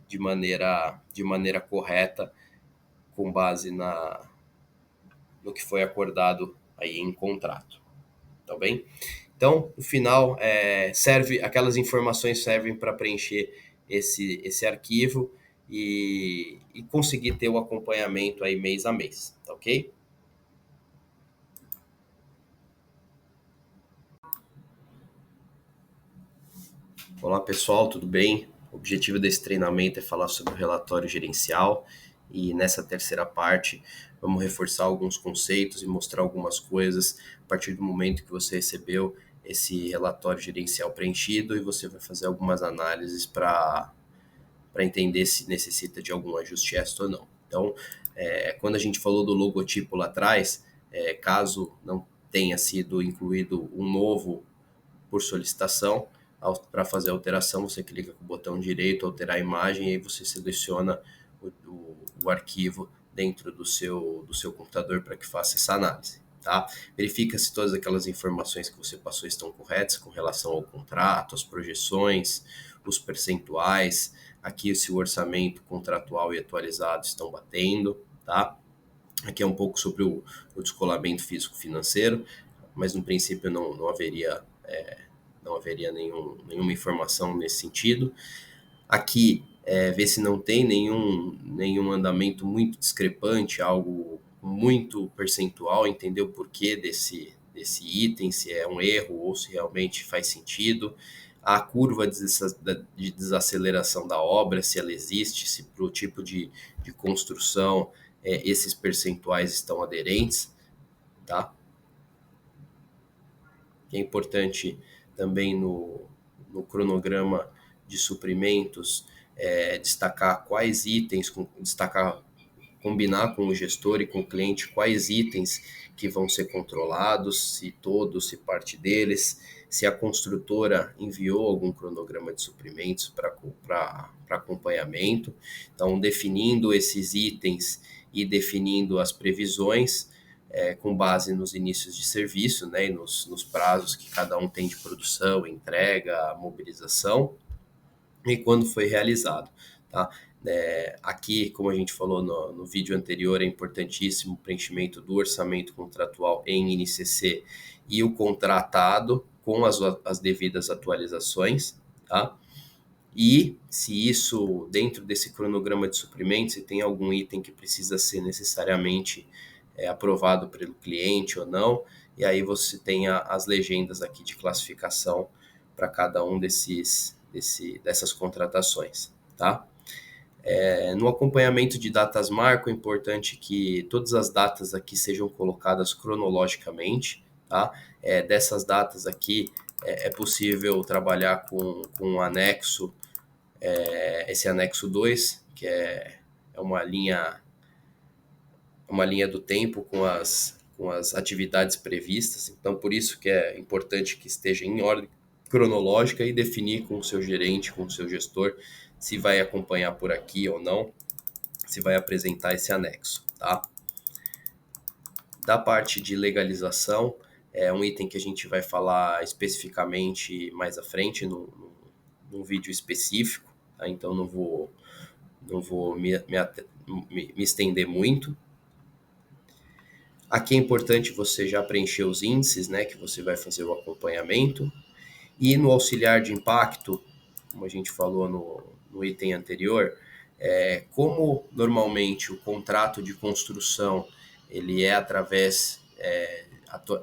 Speaker 1: de maneira correta, com base no que foi acordado aí em contrato, tá bem? Então, no final, aquelas informações servem para preencher esse arquivo e conseguir ter o acompanhamento aí mês a mês, tá ok? Olá pessoal, tudo bem? O objetivo desse treinamento é falar sobre o relatório gerencial, e nessa terceira parte vamos reforçar alguns conceitos e mostrar algumas coisas a partir do momento que você recebeu esse relatório gerencial preenchido, e você vai fazer algumas análises para entender se necessita de algum ajuste extra ou não. Então, quando a gente falou do logotipo lá atrás, caso não tenha sido incluído um novo por solicitação, para fazer a alteração, você clica com o botão direito, alterar a imagem, e aí você seleciona o arquivo dentro do seu computador para que faça essa análise. Tá? Verifica se todas aquelas informações que você passou estão corretas com relação ao contrato, as projeções, os percentuais, aqui se o orçamento contratual e atualizado estão batendo, tá? Aqui é um pouco sobre o descolamento físico-financeiro, mas no princípio não haveria nenhuma informação nesse sentido. Aqui, ver se não tem nenhum andamento muito discrepante, algo muito percentual, entender o porquê desse item, se é um erro ou se realmente faz sentido. A curva de desaceleração da obra, se ela existe, se para o tipo de construção esses percentuais estão aderentes, tá? É importante também no cronograma de suprimentos destacar quais itens, combinar com o gestor e com o cliente quais itens que vão ser controlados, se todos, se parte deles, se a construtora enviou algum cronograma de suprimentos para acompanhamento. Então, definindo esses itens e definindo as previsões com base nos inícios de serviço, né, e nos prazos que cada um tem de produção, entrega, mobilização, e quando foi realizado. Tá? Aqui, como a gente falou no vídeo anterior, é importantíssimo o preenchimento do orçamento contratual em INCC e o contratado com as devidas atualizações. Tá? E se isso, dentro desse cronograma de suprimentos, se tem algum item que precisa ser necessariamente aprovado pelo cliente ou não, e aí você tem as legendas aqui de classificação para cada um dessas contratações, tá? No acompanhamento de datas marco, é importante que todas as datas aqui sejam colocadas cronologicamente, tá? Dessas datas aqui, é possível trabalhar com um anexo, esse anexo 2, que é uma linha do tempo com as atividades previstas. Então, por isso que é importante que esteja em ordem cronológica e definir com o seu gerente, com o seu gestor, se vai acompanhar por aqui ou não, se vai apresentar esse anexo, tá? Da parte de legalização, é um item que a gente vai falar especificamente mais à frente, num vídeo específico, tá? Então não vou me estender muito. Aqui é importante você já preencher os índices, né, que você vai fazer o acompanhamento. E no auxiliar de impacto, como a gente falou no item anterior, como normalmente o contrato de construção ele é através,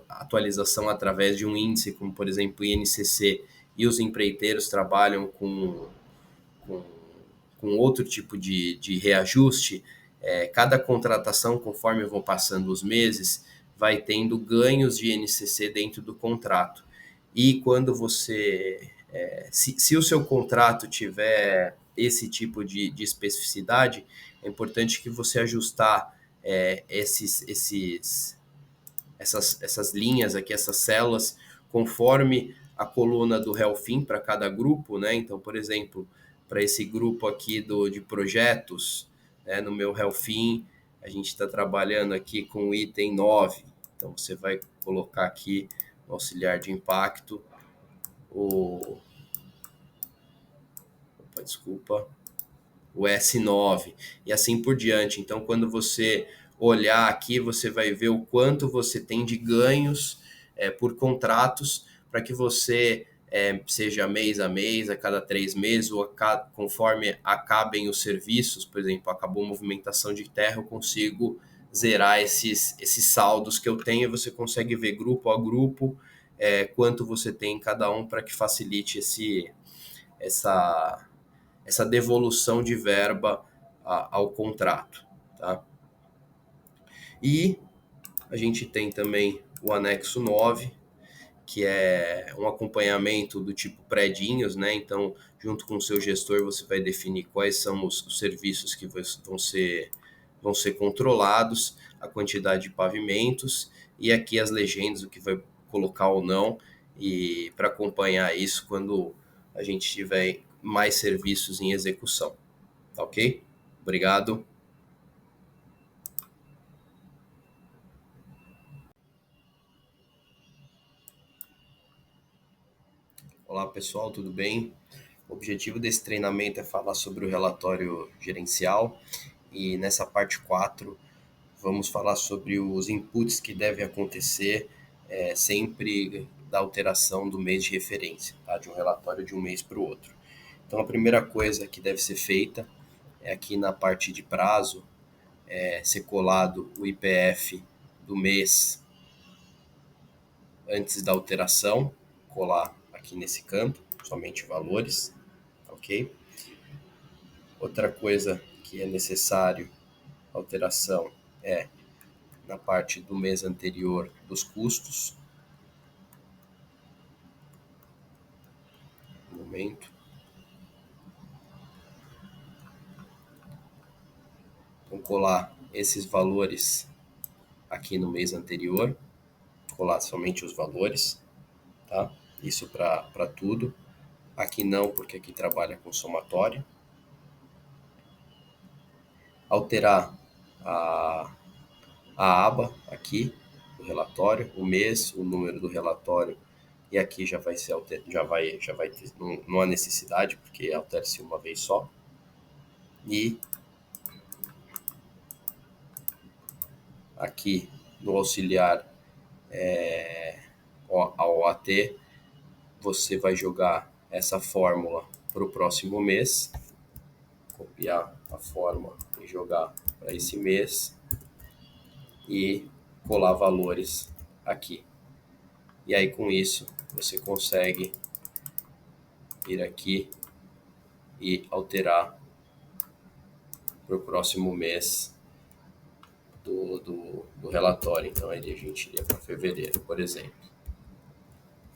Speaker 1: atualização através de um índice, como por exemplo o INCC, e os empreiteiros trabalham com, com outro tipo de reajuste, cada contratação, conforme vão passando os meses, vai tendo ganhos de INCC dentro do contrato. E quando você, se o seu contrato tiver esse tipo de especificidade, é importante que você ajustar essas linhas aqui, essas células, conforme a coluna do Helfin para cada grupo, né? Então, por exemplo, para esse grupo aqui de projetos, né, no meu Helfin, a gente está trabalhando aqui com o item 9. Então, você vai colocar aqui no auxiliar de impacto o S9 e assim por diante. Então, quando você olhar aqui, você vai ver o quanto você tem de ganhos por contratos para que você, seja mês a mês, a cada 3 meses, ou conforme acabem os serviços, por exemplo, acabou a movimentação de terra, eu consigo zerar esses saldos que eu tenho e você consegue ver grupo a grupo quanto você tem em cada um para que facilite essa devolução de verba ao contrato. Tá? E a gente tem também o anexo 9, que é um acompanhamento do tipo predinhos, né? Então, junto com o seu gestor, você vai definir quais são os serviços que vão ser controlados, a quantidade de pavimentos e aqui as legendas, o que vai colocar ou não, e para acompanhar isso quando a gente tiver mais serviços em execução. Tá ok? Obrigado. Olá pessoal, tudo bem? O objetivo desse treinamento é falar sobre o relatório gerencial e nessa parte 4 vamos falar sobre os inputs que devem acontecer sempre da alteração do mês de referência, tá? De um relatório de um mês para o outro. Então a primeira coisa que deve ser feita é aqui na parte de prazo, ser colado o IPF do mês antes da alteração, colar aqui nesse campo, somente valores, ok? Outra coisa que é necessário alteração é na parte do mês anterior dos custos. Um momento. Então, colar esses valores aqui no mês anterior, colar somente os valores, tá? isso para tudo. Aqui não, porque aqui trabalha com somatório. Alterar a, a aba aqui do relatório, o mês, o número do relatório, e aqui já vai ser já vai ter, não há necessidade, porque altera-se uma vez só. E aqui no auxiliar ao AT, você vai jogar essa fórmula para o próximo mês, copiar a fórmula e jogar para esse mês e colar valores aqui. E aí com isso você consegue ir aqui e alterar para o próximo mês do relatório. Então aí a gente iria para fevereiro, por exemplo.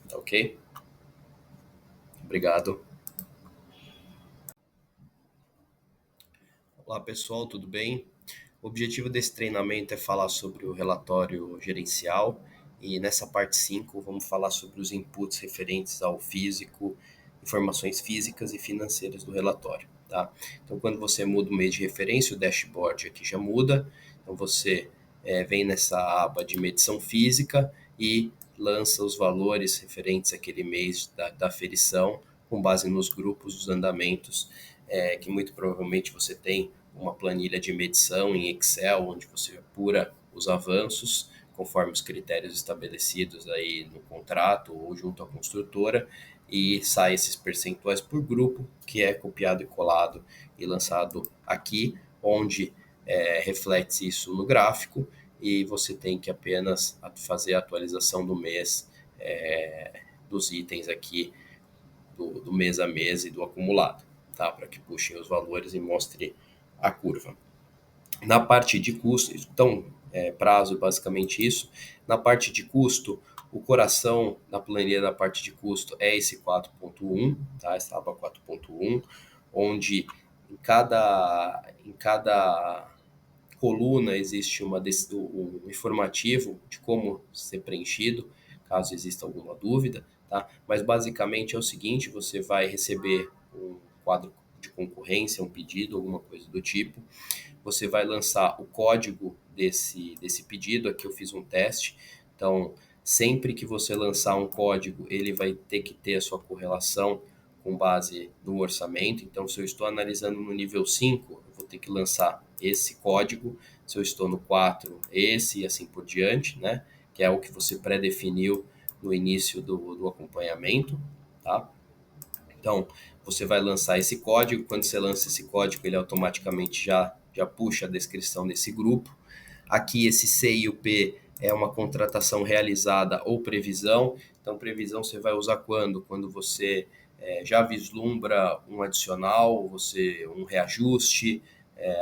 Speaker 1: Tá ok? Obrigado. Olá pessoal, tudo bem? O objetivo desse treinamento é falar sobre o relatório gerencial e nessa parte 5 vamos falar sobre os inputs referentes ao físico, informações físicas e financeiras do relatório, tá? Então quando você muda o mês de referência, o dashboard aqui já muda, então você vem nessa aba de medição física e lança os valores referentes àquele mês da aferição com base nos grupos, os andamentos, que muito provavelmente você tem uma planilha de medição em Excel, onde você apura os avanços conforme os critérios estabelecidos aí no contrato ou junto à construtora e sai esses percentuais por grupo, que é copiado e colado e lançado aqui, onde reflete isso no gráfico e você tem que apenas fazer a atualização do mês dos itens aqui do mês a mês e do acumulado, tá? Para que puxem os valores e mostre a curva. Na parte de custo, então, prazo basicamente isso. Na parte de custo, o coração da planilha da parte de custo é esse 4.1, tá? Essa aba 4.1, onde em cada coluna existe um informativo de como ser preenchido, caso exista alguma dúvida, tá? Mas basicamente é o seguinte, você vai receber um quadro de concorrência, um pedido, alguma coisa do tipo, você vai lançar o código desse pedido, aqui eu fiz um teste, então sempre que você lançar um código, ele vai ter que ter a sua correlação com base no orçamento, então se eu estou analisando no nível 5, eu vou ter que lançar esse código, se eu estou no 4, esse e assim por diante, né? Que é o que você pré-definiu no início do acompanhamento, tá? Então, você vai lançar esse código, quando você lança esse código, ele automaticamente já puxa a descrição desse grupo. Aqui, esse C e o P é uma contratação realizada ou previsão. Então, previsão você vai usar quando? Quando você já vislumbra um adicional, um reajuste,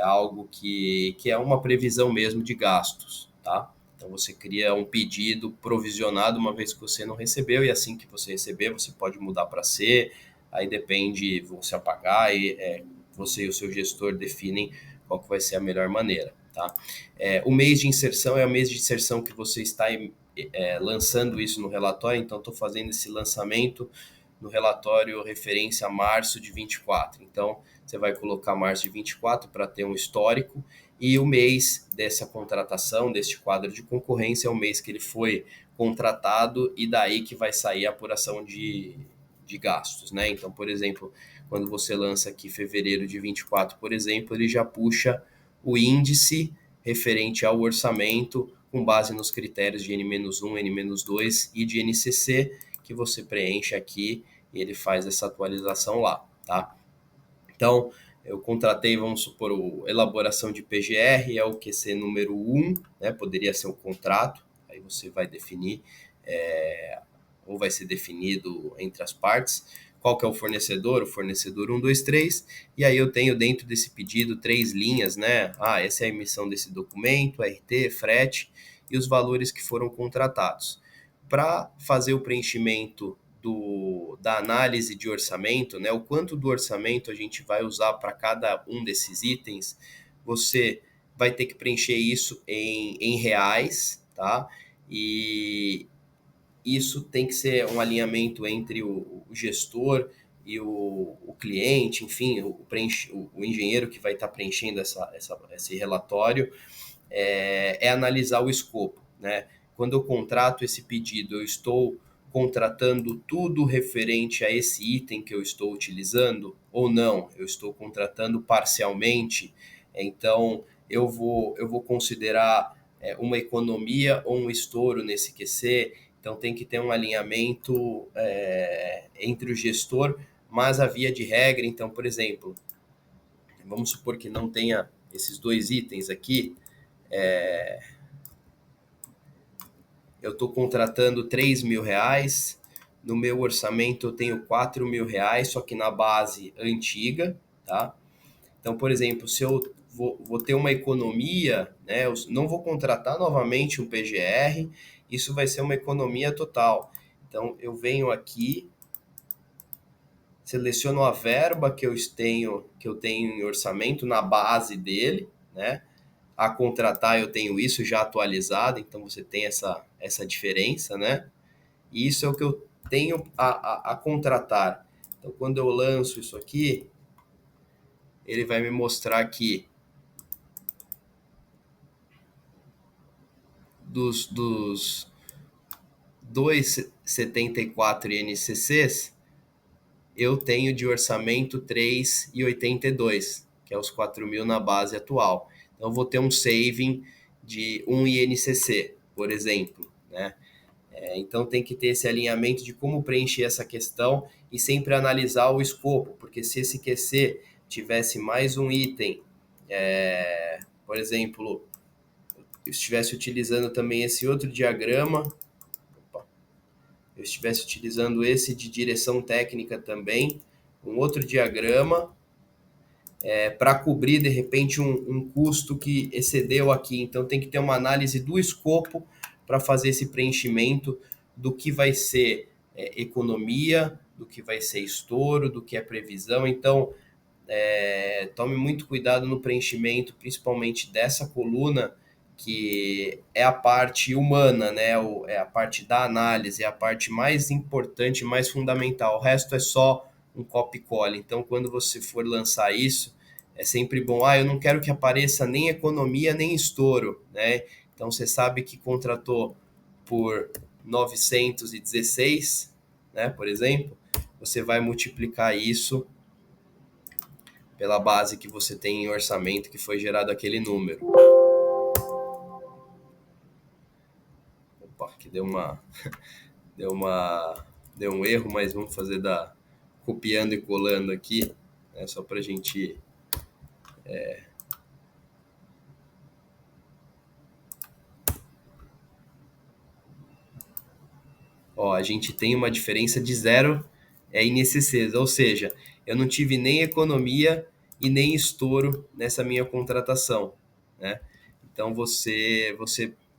Speaker 1: algo que é uma previsão mesmo de gastos, tá? Então, você cria um pedido provisionado uma vez que você não recebeu e assim que você receber, você pode mudar para C, aí depende, você apagar e você e o seu gestor definem qual que vai ser a melhor maneira, tá? O mês de inserção é o mês de inserção que você está lançando isso no relatório, então estou fazendo esse lançamento no relatório referência a março de 24. Então, você vai colocar março de 24 para ter um histórico e o mês dessa contratação, deste quadro de concorrência, é o mês que ele foi contratado e daí que vai sair a apuração de gastos, né? Então, por exemplo, quando você lança aqui fevereiro de 24, por exemplo, ele já puxa o índice referente ao orçamento com base nos critérios de N-1, N-2 e de NCC que você preenche aqui e ele faz essa atualização lá, tá? Então, eu contratei, vamos supor, elaboração de PGR, é o QC número 1, né? Poderia ser um contrato, aí você vai definir, ou vai ser definido entre as partes, qual que é o fornecedor 1, 2, 3, e aí eu tenho dentro desse pedido 3 linhas, né? Essa é a emissão desse documento, RT, frete e os valores que foram contratados. Para fazer o preenchimento da análise de orçamento, né? O quanto do orçamento a gente vai usar para cada um desses itens, você vai ter que preencher isso em reais, tá? E isso tem que ser um alinhamento entre o gestor e o cliente, enfim, o engenheiro que vai estar preenchendo esse relatório, é analisar o escopo, né? Quando eu contrato esse pedido, eu estou contratando tudo referente a esse item que eu estou utilizando ou não? Eu estou contratando parcialmente, então eu vou considerar uma economia ou um estouro nesse QC, então tem que ter um alinhamento entre o gestor, mas a via de regra, então, por exemplo, vamos supor que não tenha esses dois itens aqui, eu estou contratando R$ 3.000, no meu orçamento eu tenho R$ 4.000, só que na base antiga, tá? Então, por exemplo, se eu vou ter uma economia, né, eu não vou contratar novamente um PGR, isso vai ser uma economia total. Então, eu venho aqui, seleciono a verba que eu tenho em orçamento na base dele, né? A contratar eu tenho isso já atualizado, então você tem essa diferença, né? E isso é o que eu tenho a contratar. Então, quando eu lanço isso aqui, ele vai me mostrar que dos 2,74 INCCs, eu tenho de orçamento 3,82, que é os 4.000 na base atual. Então, eu vou ter um saving de 1 INCC, por exemplo, né? Então tem que ter esse alinhamento de como preencher essa questão e sempre analisar o escopo, porque se esse QC tivesse mais um item, por exemplo, eu estivesse utilizando também esse outro diagrama, eu estivesse utilizando esse de direção técnica também, um outro diagrama, para cobrir de repente um custo que excedeu aqui. Então tem que ter uma análise do escopo para fazer esse preenchimento do que vai ser economia, do que vai ser estouro, do que é previsão. Então tome muito cuidado no preenchimento, principalmente dessa coluna, que é a parte humana, né? É a parte da análise, é a parte mais importante, mais fundamental. O resto é só um copy-cola. Então, quando você for lançar isso, é sempre bom. Eu não quero que apareça nem economia, nem estouro, né? Então, você sabe que contratou por 916, né? Por exemplo, você vai multiplicar isso pela base que você tem em orçamento que foi gerado aquele número. Opa, que deu uma deu um erro, mas vamos fazer copiando e colando aqui, né, só para a gente a gente tem uma diferença de zero em INCCs, ou seja, eu não tive nem economia e nem estouro nessa minha contratação, né? Então você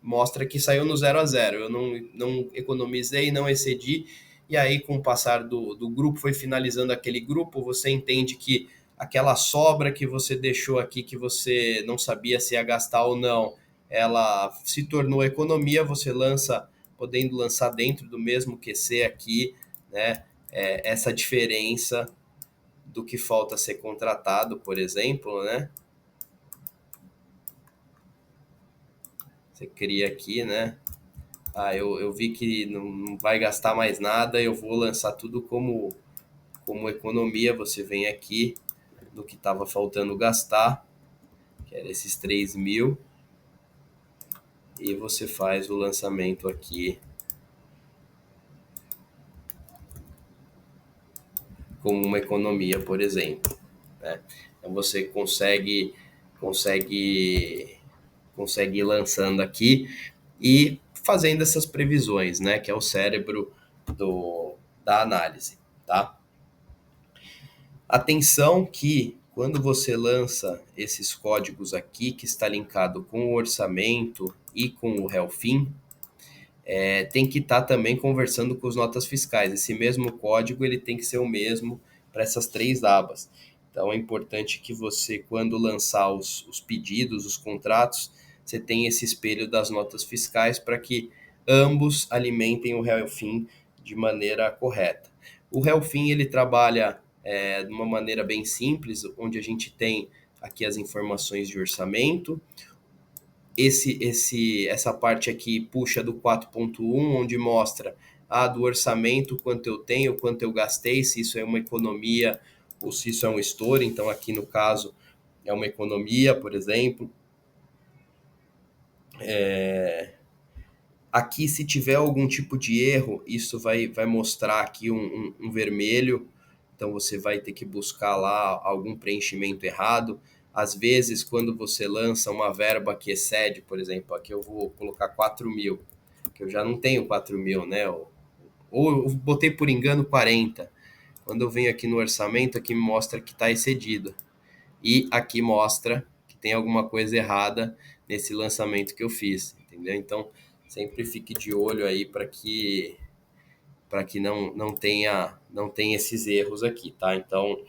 Speaker 1: mostra que saiu no 0 a 0. Eu não economizei, não excedi, e aí com o passar do grupo, foi finalizando aquele grupo, você entende que aquela sobra que você deixou aqui, que você não sabia se ia gastar ou não, ela se tornou economia, você podendo lançar dentro do mesmo QC aqui, né? Essa diferença do que falta ser contratado, por exemplo, né? Você cria aqui, né? Eu vi que não vai gastar mais nada, eu vou lançar tudo como economia. Você vem aqui no que estava faltando gastar, que era esses 3.000, e você faz o lançamento aqui como uma economia, por exemplo, né? Então você consegue, consegue ir lançando aqui e fazendo essas previsões, né? Que é o cérebro da análise, tá? Atenção que quando você lança esses códigos aqui, que está linkado com o orçamento e com o Helfin, tem que estar também conversando com as notas fiscais. Esse mesmo código ele tem que ser o mesmo para essas três abas. Então é importante que você, quando lançar os pedidos, os contratos, você tenha esse espelho das notas fiscais para que ambos alimentem o Helfin de maneira correta. O Helfin ele trabalha de uma maneira bem simples, onde a gente tem aqui as informações de orçamento. Essa parte aqui puxa do 4.1, onde mostra do orçamento, quanto eu tenho, quanto eu gastei, se isso é uma economia ou se isso é um estouro. Então aqui no caso é uma economia, por exemplo. Aqui, se tiver algum tipo de erro, isso vai mostrar aqui um vermelho, então você vai ter que buscar lá algum preenchimento errado. Às vezes, quando você lança uma verba que excede, por exemplo, aqui eu vou colocar 4.000, que eu já não tenho 4.000, né? Ou eu botei por engano 40. Quando eu venho aqui no orçamento, aqui me mostra que está excedido. E aqui mostra que tem alguma coisa errada nesse lançamento que eu fiz, entendeu? Então, sempre fique de olho aí para que não tenha esses erros aqui, tá? Então,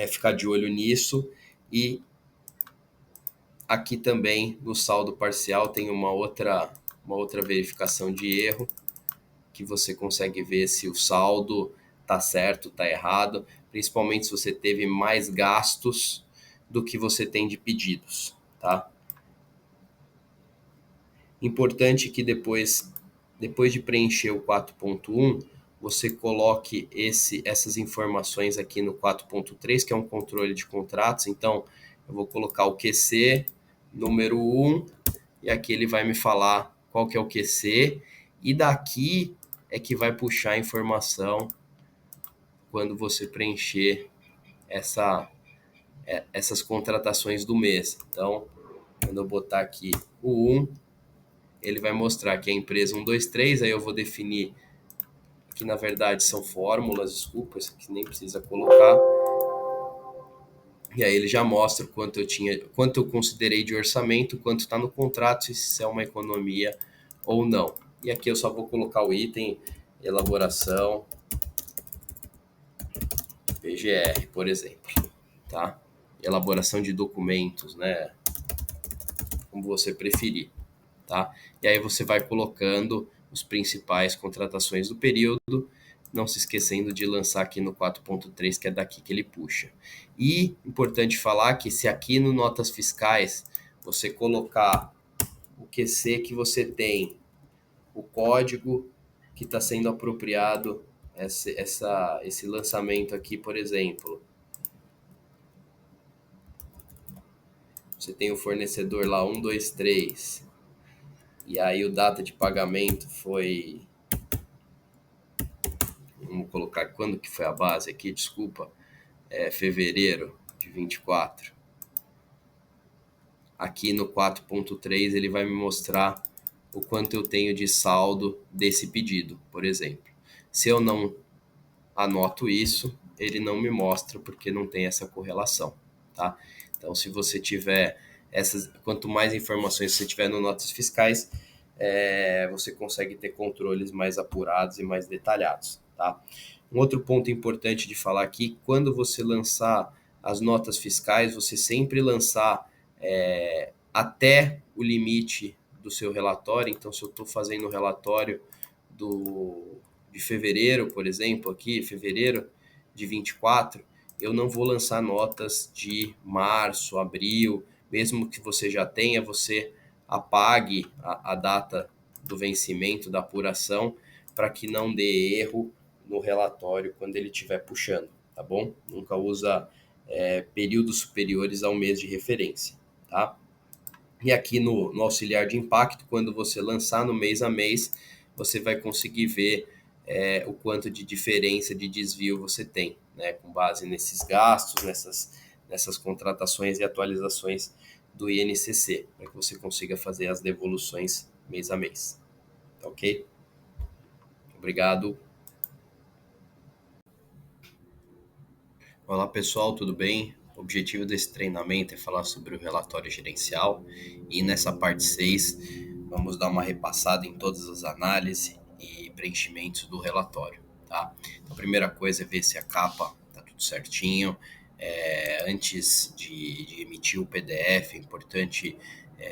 Speaker 1: ficar de olho nisso. E aqui também no saldo parcial tem uma outra verificação de erro, que você consegue ver se o saldo tá certo, tá errado, principalmente se você teve mais gastos do que você tem de pedidos, tá? Importante que depois de preencher o 4.1, você coloque essas informações aqui no 4.3, que é um controle de contratos. Então, eu vou colocar o QC número 1, e aqui ele vai me falar qual que é o QC, e daqui é que vai puxar a informação quando você preencher essas contratações do mês. Então, quando eu botar aqui o 1, ele vai mostrar que é a empresa 123, aí eu vou definir que na verdade são fórmulas, desculpa, isso aqui nem precisa colocar. E aí ele já mostra quanto eu considerei de orçamento, quanto está no contrato, se é uma economia ou não. E aqui eu só vou colocar o item elaboração PGR, por exemplo, tá? Elaboração de documentos, né? Como você preferir, tá? E aí você vai colocando os principais contratações do período, não se esquecendo de lançar aqui no 4.3, que é daqui que ele puxa. E importante falar que se aqui no notas fiscais você colocar o QC que você tem, o código que está sendo apropriado, esse lançamento aqui, por exemplo, você tem o fornecedor lá 123, e aí o data de pagamento foi, vamos colocar quando que foi a base aqui, desculpa, fevereiro de 24. Aqui no 4.3 ele vai me mostrar o quanto eu tenho de saldo desse pedido, por exemplo. Se eu não anoto isso, ele não me mostra porque não tem essa correlação, tá? Então, se você tiver quanto mais informações você tiver no notas fiscais, você consegue ter controles mais apurados e mais detalhados, tá? Um outro ponto importante de falar aqui, quando você lançar as notas fiscais, você sempre lançar até o limite do seu relatório. Então, se eu estou fazendo o relatório de fevereiro, por exemplo, aqui, fevereiro de 24, eu não vou lançar notas de março, abril, mesmo que você já tenha, você apague a data do vencimento da apuração para que não dê erro no relatório quando ele estiver puxando, tá bom? Nunca usa períodos superiores ao mês de referência, tá? E aqui no auxiliar de impacto, quando você lançar no mês a mês, você vai conseguir ver o quanto de diferença de desvio você tem, né, com base nesses gastos, nessas contratações e atualizações do INCC, para que você consiga fazer as devoluções mês a mês. Tá ok? Obrigado. Olá pessoal, tudo bem? O objetivo desse treinamento é falar sobre o relatório gerencial, e nessa parte 6 vamos dar uma repassada em todas as análises e preenchimentos do relatório, tá? Então, a primeira coisa é ver se a capa está tudo certinho. Antes de emitir o PDF, é importante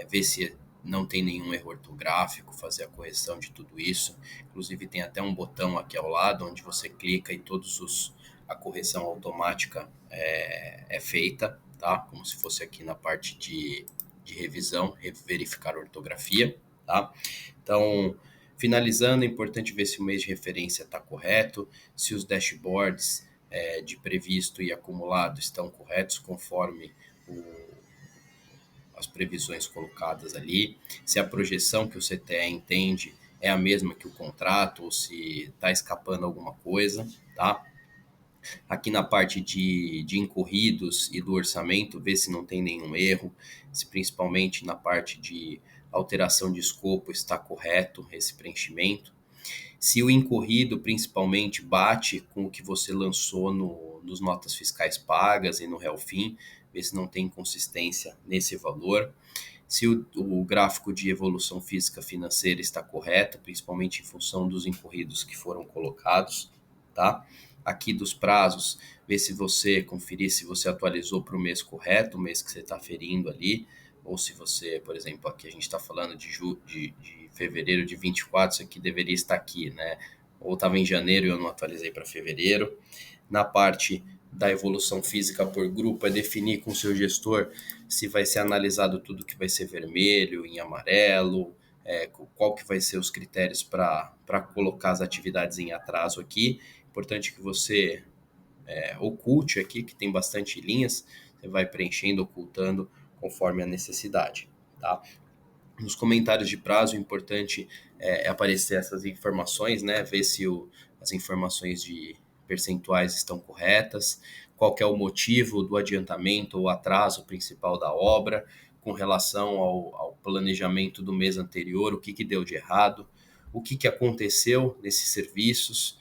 Speaker 1: ver se não tem nenhum erro ortográfico, fazer a correção de tudo isso. Inclusive tem até um botão aqui ao lado onde você clica e a correção automática é feita, tá? Como se fosse aqui na parte de revisão, verificar a ortografia, tá? Então, finalizando, é importante ver se o mês de referência está correto, se os dashboards de previsto e acumulado estão corretos conforme as previsões colocadas ali, se a projeção que o CTE entende é a mesma que o contrato ou se está escapando alguma coisa, tá? Aqui na parte de incorridos e do orçamento, ver se não tem nenhum erro, se principalmente na parte de alteração de escopo está correto esse preenchimento. Se o incorrido principalmente bate com o que você lançou nos notas fiscais pagas e no Relfin, ver se não tem inconsistência nesse valor. Se o gráfico de evolução física financeira está correto, principalmente em função dos incorridos que foram colocados, tá? Aqui dos prazos, ver se você conferir se você atualizou para o mês correto, o mês que você está ferindo ali, ou se você, por exemplo, aqui a gente está falando de fevereiro de 24, isso aqui deveria estar aqui, né? Ou estava em janeiro e eu não atualizei para fevereiro. Na parte da evolução física por grupo, é definir com o seu gestor se vai ser analisado tudo que vai ser vermelho, em amarelo, qual que vai ser os critérios para colocar as atividades em atraso aqui. Importante que você oculte aqui, que tem bastante linhas, você vai preenchendo, ocultando conforme a necessidade, tá? Nos comentários de prazo, o importante é aparecer essas informações, né? Ver se as informações de percentuais estão corretas, qual que é o motivo do adiantamento ou atraso principal da obra, com relação ao planejamento do mês anterior, o que deu de errado, o que aconteceu nesses serviços,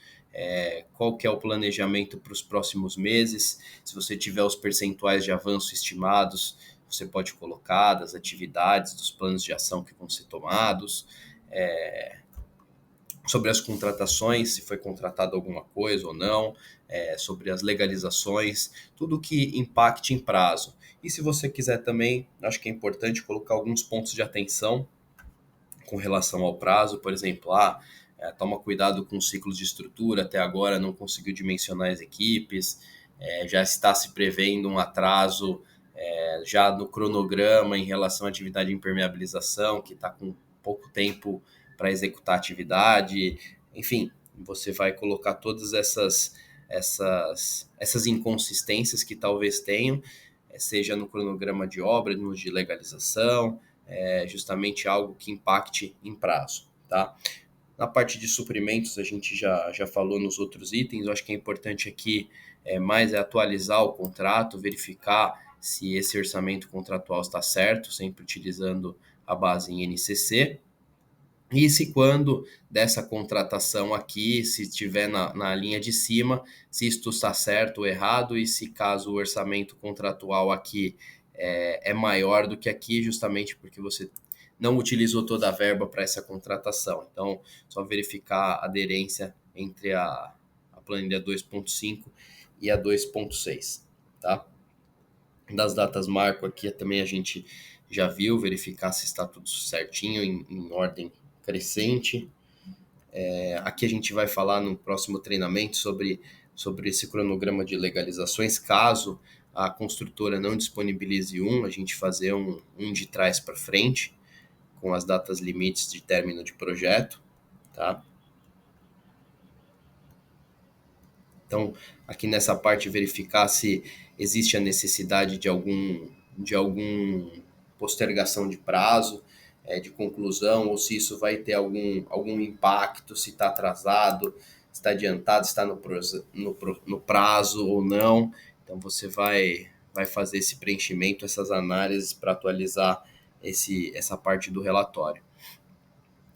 Speaker 1: qual que é o planejamento para os próximos meses, se você tiver os percentuais de avanço estimados, você pode colocar das atividades, dos planos de ação que vão ser tomados, sobre as contratações, se foi contratado alguma coisa ou não, sobre as legalizações, tudo que impacte em prazo. E se você quiser também, acho que é importante colocar alguns pontos de atenção com relação ao prazo, por exemplo, toma cuidado com os ciclos de estrutura, até agora não conseguiu dimensionar as equipes, já está se prevendo um atraso já no cronograma em relação à atividade de impermeabilização, que está com pouco tempo para executar a atividade, enfim, você vai colocar todas essas inconsistências que talvez tenham, seja no cronograma de obra, no de legalização, justamente algo que impacte em prazo, tá? Na parte de suprimentos, a gente já falou nos outros itens, eu acho que é importante aqui mais atualizar o contrato, verificar se esse orçamento contratual está certo, sempre utilizando a base em NCC, e se quando dessa contratação aqui, se estiver na linha de cima, se isto está certo ou errado, e se caso o orçamento contratual aqui é maior do que aqui, justamente porque você não utilizou toda a verba para essa contratação. Então, só verificar a aderência entre a planilha 2.5 e a 2.6, tá? Das datas marco aqui também a gente já viu, verificar se está tudo certinho, em ordem crescente. Aqui a gente vai falar no próximo treinamento sobre esse cronograma de legalizações, caso a construtora não disponibilize a gente fazer um de trás para frente, com as datas limites de término de projeto, tá? Então, aqui nessa parte, verificar se existe a necessidade de algum postergação de prazo, de conclusão, ou se isso vai ter algum impacto, se está atrasado, se está adiantado, se está no prazo ou não. Então, você vai fazer esse preenchimento, essas análises para atualizar essa parte do relatório.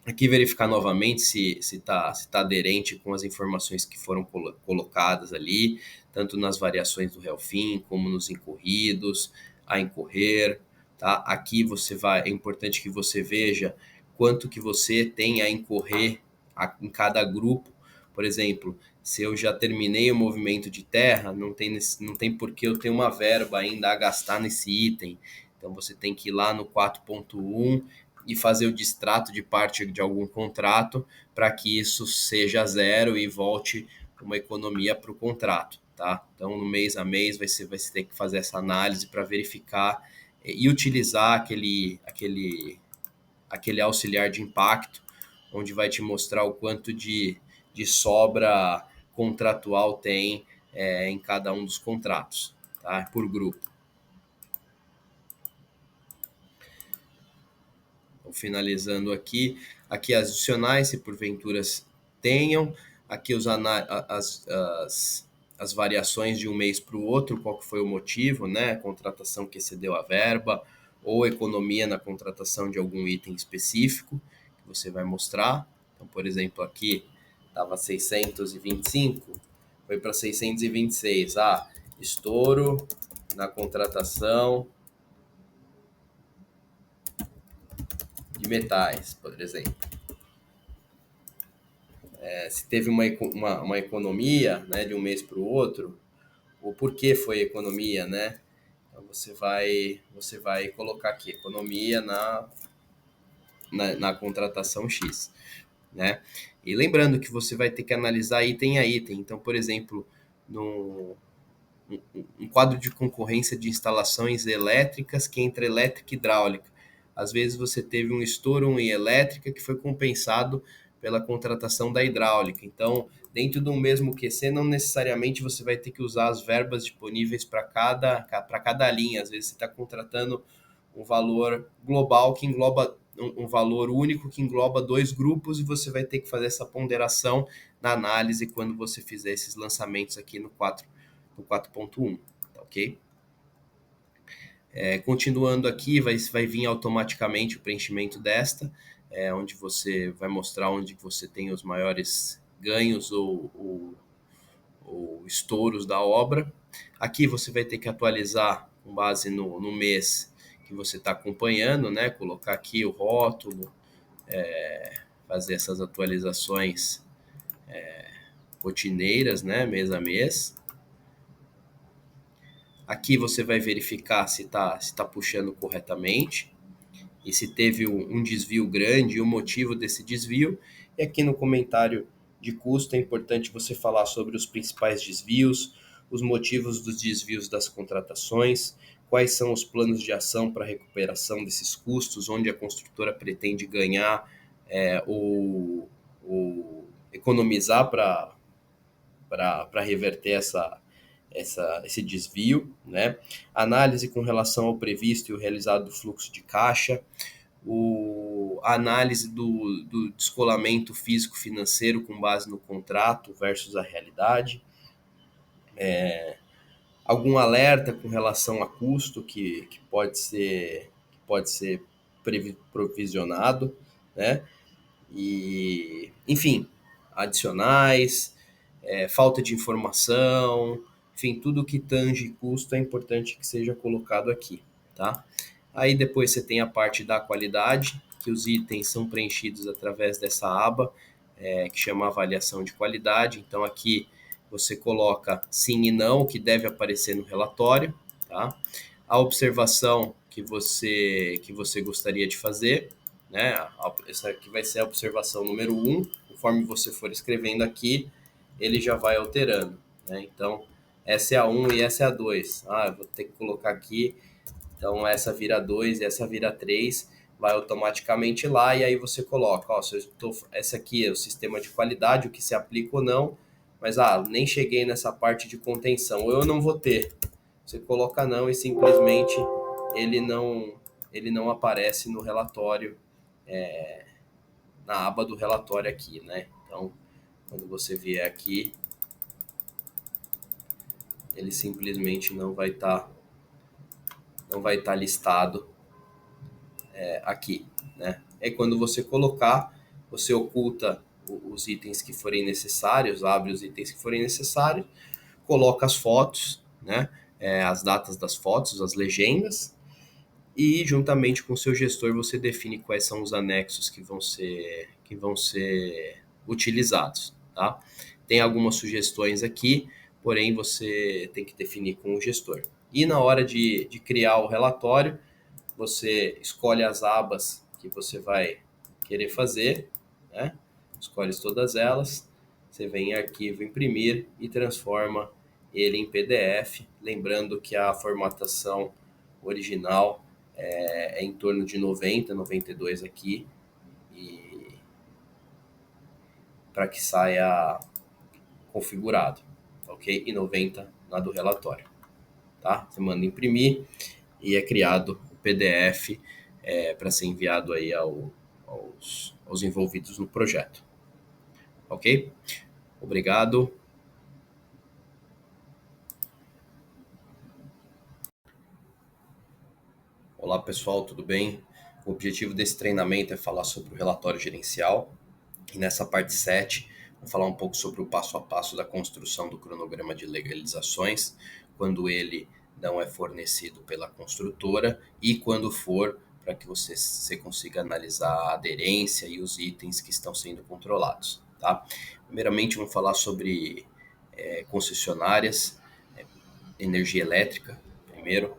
Speaker 1: Aqui verificar novamente se tá aderente com as informações que foram colocadas ali, tanto nas variações do Relfin, como nos incorridos, a incorrer, tá? Aqui é importante que você veja quanto que você tem a incorrer em cada grupo. Por exemplo, se eu já terminei o movimento de terra, não tem por que eu ter uma verba ainda a gastar nesse item. Então você tem que ir lá no 4.1 e fazer o distrato de parte de algum contrato para que isso seja zero e volte uma economia para o contrato, tá? Então, no mês a mês, vai ter que fazer essa análise para verificar e utilizar aquele auxiliar de impacto, onde vai te mostrar o quanto de sobra contratual tem em cada um dos contratos, tá? Por grupo. Então, finalizando aqui as adicionais, se porventura tenham, aqui as variações de um mês para o outro, qual que foi o motivo, né? Contratação que excedeu a verba, ou economia na contratação de algum item específico, que você vai mostrar. Então, por exemplo, aqui estava 625, foi para 626. Estouro na contratação de metais, por exemplo. Se teve uma economia, né, de um mês para o outro, o porquê foi economia, né? Então você vai colocar aqui economia na contratação X, né? E lembrando que você vai ter que analisar item a item. Então, por exemplo, um quadro de concorrência de instalações elétricas que entre elétrica e hidráulica. Às vezes você teve um estouro em elétrica que foi compensado pela contratação da hidráulica. Então, dentro do mesmo QC, não necessariamente você vai ter que usar as verbas disponíveis para cada linha. Às vezes você está contratando um valor global que engloba um valor único que engloba dois grupos e você vai ter que fazer essa ponderação na análise quando você fizer esses lançamentos aqui no 4.1, tá ok? Continuando aqui, vai vir automaticamente o preenchimento desta, onde você vai mostrar onde você tem os maiores ganhos ou estouros da obra. Aqui você vai ter que atualizar com base no mês que você está acompanhando, né? Colocar aqui o rótulo, fazer essas atualizações rotineiras, né? Mês a mês. Aqui você vai verificar se tá puxando corretamente e se teve um desvio grande e o motivo desse desvio. E aqui no comentário de custo é importante você falar sobre os principais desvios, os motivos dos desvios das contratações, quais são os planos de ação para recuperação desses custos, onde a construtora pretende ganhar ou economizar para reverter esse desvio, né? Análise com relação ao previsto e o realizado do fluxo de caixa, a análise do descolamento físico-financeiro com base no contrato versus a realidade, algum alerta com relação a custo que pode ser provisionado, né? E, enfim, adicionais, falta de informação, enfim, tudo que tange custo é importante que seja colocado aqui, tá? Aí depois você tem a parte da qualidade, que os itens são preenchidos através dessa aba, que chama avaliação de qualidade. Então aqui você coloca sim e não, que deve aparecer no relatório, tá? A observação que você gostaria de fazer, né? Essa aqui vai ser a observação número 1. Conforme você for escrevendo aqui, ele já vai alterando, né? Então, essa é a 1 e essa é a 2. Eu vou ter que colocar aqui, então essa vira 2 e essa vira 3, vai automaticamente lá e aí você coloca, essa aqui é o sistema de qualidade, o que se aplica ou não, mas nem cheguei nessa parte de contenção, ou eu não vou ter. Você coloca não e simplesmente ele não aparece no relatório, na aba do relatório aqui, né? Então, quando você vier aqui, ele simplesmente não vai estar listado aqui, né? É quando você colocar, você oculta os itens que forem necessários, abre os itens que forem necessários, coloca as fotos, né? As datas das fotos, as legendas, e juntamente com o seu gestor você define quais são os anexos que vão ser utilizados, tá? Tem algumas sugestões aqui, porém você tem que definir com o gestor. E na hora de criar o relatório, você escolhe as abas que você vai querer fazer, né? Escolhe todas elas, você vem em arquivo, imprimir e transforma ele em PDF, lembrando que a formatação original é em torno de 90, 92 aqui, e para que saia configurado, ok? E 90 na do relatório, tá? Você manda imprimir e é criado o PDF para ser enviado aí aos envolvidos no projeto, ok? Obrigado. Olá pessoal, tudo bem? O objetivo desse treinamento é falar sobre o relatório gerencial e nessa parte 7 vou falar um pouco sobre o passo a passo da construção do cronograma de legalizações, quando ele não é fornecido pela construtora e quando for, para que você consiga analisar a aderência e os itens que estão sendo controlados, tá? Primeiramente vamos falar sobre concessionárias, energia elétrica, primeiro.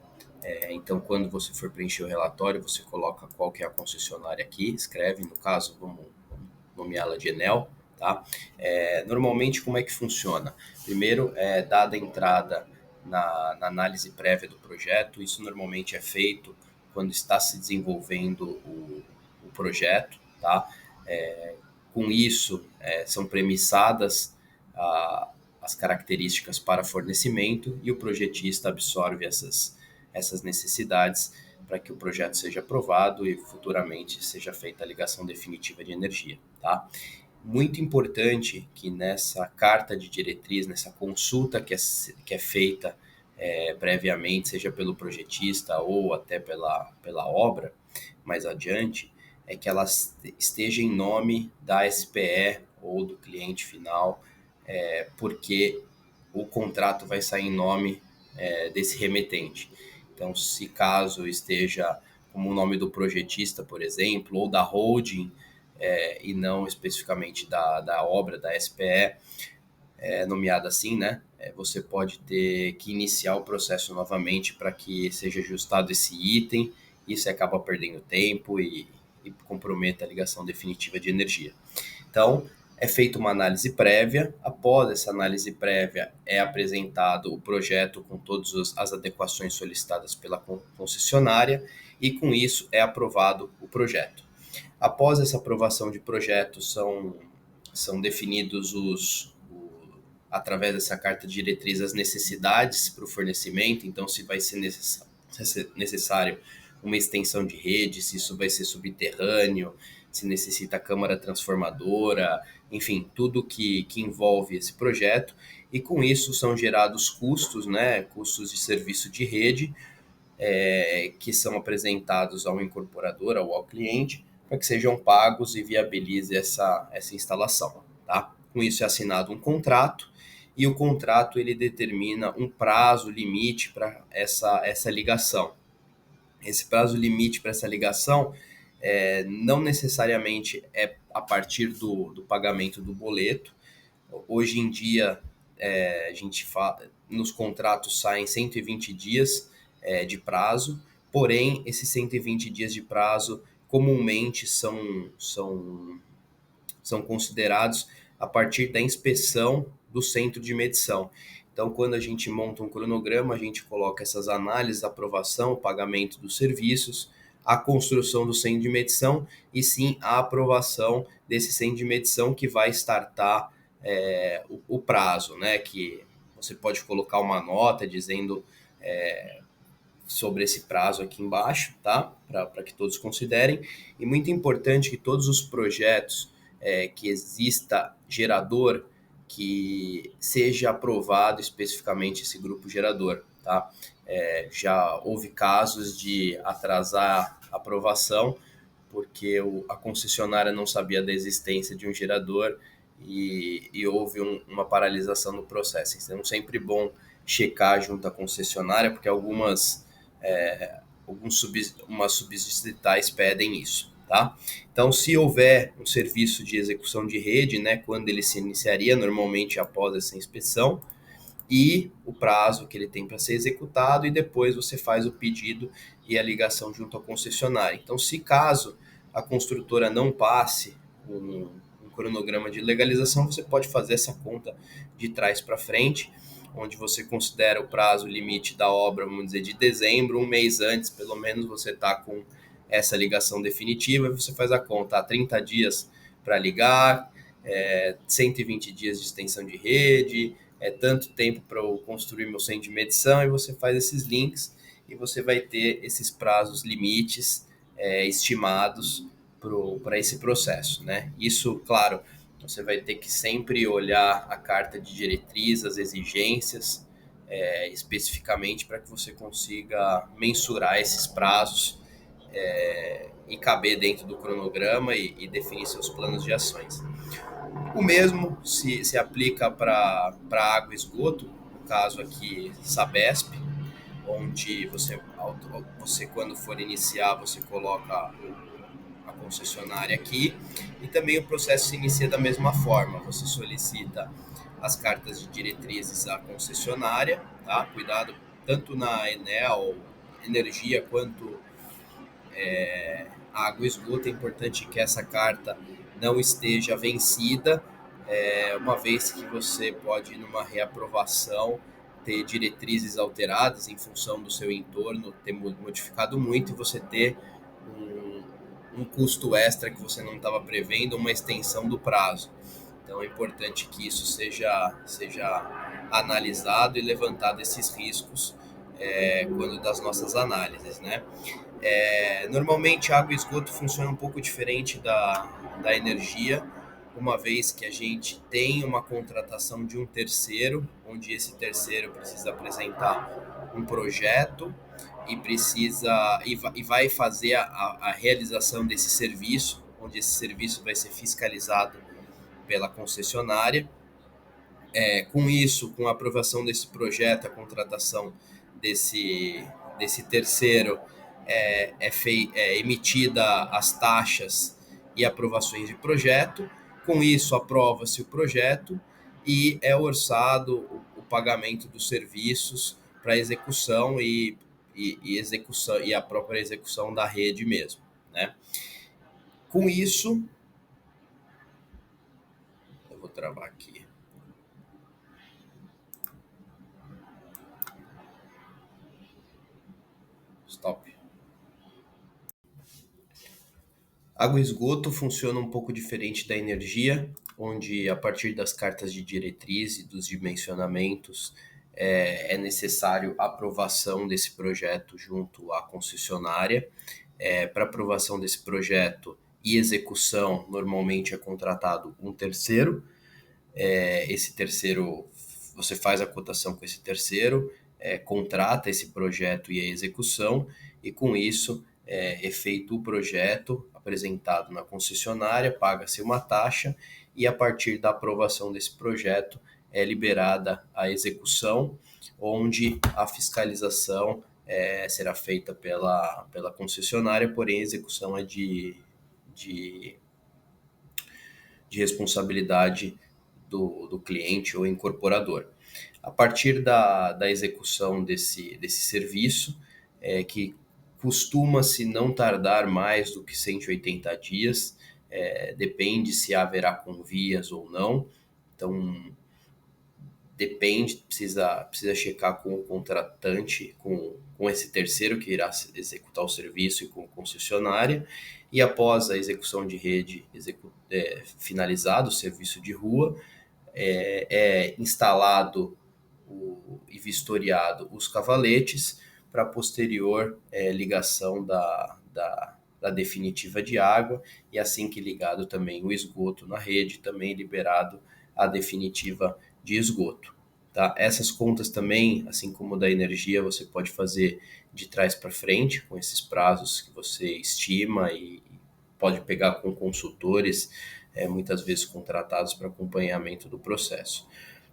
Speaker 1: Então, quando você for preencher o relatório, você coloca qual que é a concessionária aqui, escreve, no caso, vamos nomeá-la de Enel, tá? Normalmente, como é que funciona? Primeiro, dada a entrada na análise prévia do projeto, isso normalmente é feito quando está se desenvolvendo o projeto, tá? Com isso, são premissadas as características para fornecimento e o projetista absorve essas necessidades para que o projeto seja aprovado e futuramente seja feita a ligação definitiva de energia, tá? Muito importante que nessa carta de diretriz, nessa consulta que é feita previamente, seja pelo projetista ou até pela obra, mais adiante, é que ela esteja em nome da SPE ou do cliente final, porque o contrato vai sair em nome desse remetente. Então, se caso esteja como o nome do projetista, por exemplo, ou da holding, e não especificamente da obra, da SPE, nomeada assim, né? Você pode ter que iniciar o processo novamente para que seja ajustado esse item, e você acaba perdendo tempo e comprometa a ligação definitiva de energia. Então, é feita uma análise prévia. Após essa análise prévia, é apresentado o projeto com todas as adequações solicitadas pela concessionária e, com isso, é aprovado o projeto. Após essa aprovação de projeto, são definidos através dessa carta de diretriz as necessidades para o fornecimento. Então, se vai ser necessário uma extensão de rede, se isso vai ser subterrâneo, se necessita câmara transformadora, enfim, tudo que envolve esse projeto. E com isso são gerados custos, né, custos de serviço de rede, que são apresentados ao incorporador ou ao cliente, para que sejam pagos e viabilize essa instalação, tá? Com isso é assinado um contrato, e o contrato ele determina um prazo limite para essa ligação. Esse prazo limite para essa ligação não necessariamente é a partir do pagamento do boleto. Hoje em dia, a gente nos contratos saem 120 dias de prazo, porém, esses 120 dias de prazo comumente são considerados a partir da inspeção do centro de medição. Então, quando a gente monta um cronograma, a gente coloca essas análises, aprovação, o pagamento dos serviços, a construção do centro de medição e sim a aprovação desse centro de medição que vai startar o prazo, né? Que você pode colocar uma nota dizendo sobre esse prazo aqui embaixo, tá? Para que todos considerem. E muito importante que todos os projetos que exista gerador, que seja aprovado especificamente esse grupo gerador, tá? Já houve casos de atrasar a aprovação porque a concessionária não sabia da existência de um gerador e houve uma paralisação no processo. Então, é sempre bom checar junto à concessionária, porque umas subdistritais pedem isso, tá? Então, se houver um serviço de execução de rede, né, quando ele se iniciaria, normalmente após essa inspeção, e o prazo que ele tem para ser executado, e depois você faz o pedido e a ligação junto ao concessionário. Então, se caso a construtora não passe um cronograma de legalização, você pode fazer essa conta de trás para frente, onde você considera o prazo limite da obra, vamos dizer, de dezembro, um mês antes, pelo menos você está com essa ligação definitiva, e você faz a conta, há 30 dias para ligar, 120 dias de extensão de rede, tanto tempo para eu construir meu centro de medição, e você faz esses links e você vai ter esses prazos limites estimados para esse processo, né? Isso, claro, você vai ter que sempre olhar a carta de diretriz, as exigências, especificamente para que você consiga mensurar esses prazos e caber dentro do cronograma e definir seus planos de ações. O mesmo se aplica para água e esgoto, no caso aqui Sabesp, onde você quando for iniciar, você coloca a concessionária aqui, e também o processo se inicia da mesma forma, você solicita as cartas de diretrizes à concessionária, tá? Cuidado tanto na Enel, energia, quanto água e esgoto, é importante que essa carta não esteja vencida, uma vez que você pode, numa reaprovação, ter diretrizes alteradas em função do seu entorno, ter modificado muito, e você ter um custo extra que você não estava prevendo, uma extensão do prazo. Então é importante que isso seja analisado e levantado esses riscos quando das nossas análises, né? Normalmente água e esgoto funciona um pouco diferente da energia, uma vez que a gente tem uma contratação de um terceiro, onde esse terceiro precisa apresentar um projeto e vai fazer a realização desse serviço, onde esse serviço vai ser fiscalizado pela concessionária. Com isso, com a aprovação desse projeto, a contratação desse terceiro, emitida as taxas e aprovações de projeto. Com isso, aprova-se o projeto e é orçado o pagamento dos serviços para execução e a própria execução da rede mesmo, né? Com isso, eu vou travar aqui. Stop. Água e esgoto funciona um pouco diferente da energia, onde a partir das cartas de diretriz e dos dimensionamentos é necessário a aprovação desse projeto junto à concessionária. Para aprovação desse projeto e execução, normalmente é contratado um terceiro. Esse terceiro, você faz a cotação com esse terceiro, contrata esse projeto e a execução, e com isso é feito o projeto apresentado na concessionária, paga-se uma taxa, e a partir da aprovação desse projeto é liberada a execução, onde a fiscalização será feita pela concessionária, porém a execução é de responsabilidade do cliente ou incorporador. A partir da execução desse serviço, que costuma-se não tardar mais do que 180 dias, depende se haverá convias ou não, então depende, precisa checar com o contratante, com esse terceiro que irá executar o serviço e com a concessionária, e após a execução de rede finalizado o serviço de rua, instalado e vistoriado os cavaletes para posterior ligação da definitiva de água, e assim que ligado também o esgoto na rede, também liberado a definitiva de esgoto. Tá? Essas contas também, assim como da energia, você pode fazer de trás para frente, com esses prazos que você estima, e pode pegar com consultores, muitas vezes contratados para acompanhamento do processo.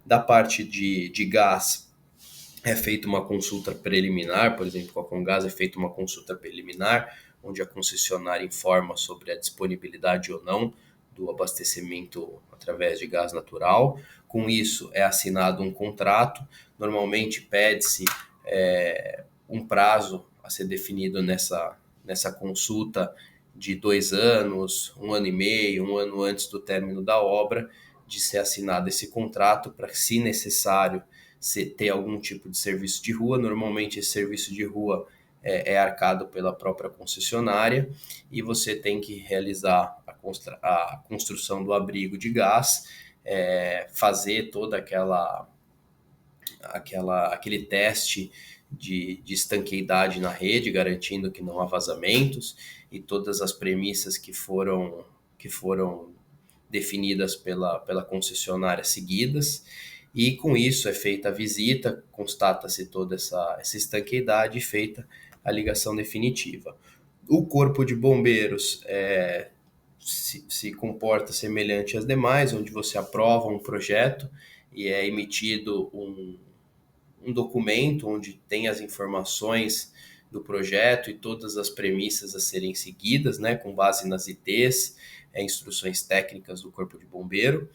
Speaker 1: Da parte de gás, é feita uma consulta preliminar, por exemplo, com a Comgás é feita uma consulta preliminar, onde a concessionária informa sobre a disponibilidade ou não do abastecimento através de gás natural. Com isso, é assinado um contrato. Normalmente pede-se um prazo a ser definido nessa consulta de 2 anos, 1 ano e meio, 1 ano antes do término da obra, de ser assinado esse contrato para, se necessário, ter algum tipo de serviço de rua. Normalmente esse serviço de rua é arcado pela própria concessionária, e você tem que realizar a construção do abrigo de gás, fazer toda aquele teste de estanqueidade na rede, garantindo que não há vazamentos, e todas as premissas que foram definidas pela concessionária seguidas. E com isso é feita a visita, constata-se toda essa estanqueidade e feita a ligação definitiva. O Corpo de Bombeiros se comporta semelhante às demais, onde você aprova um projeto e é emitido um documento onde tem as informações do projeto e todas as premissas a serem seguidas, né, com base nas ITs, instruções técnicas do Corpo de Bombeiro.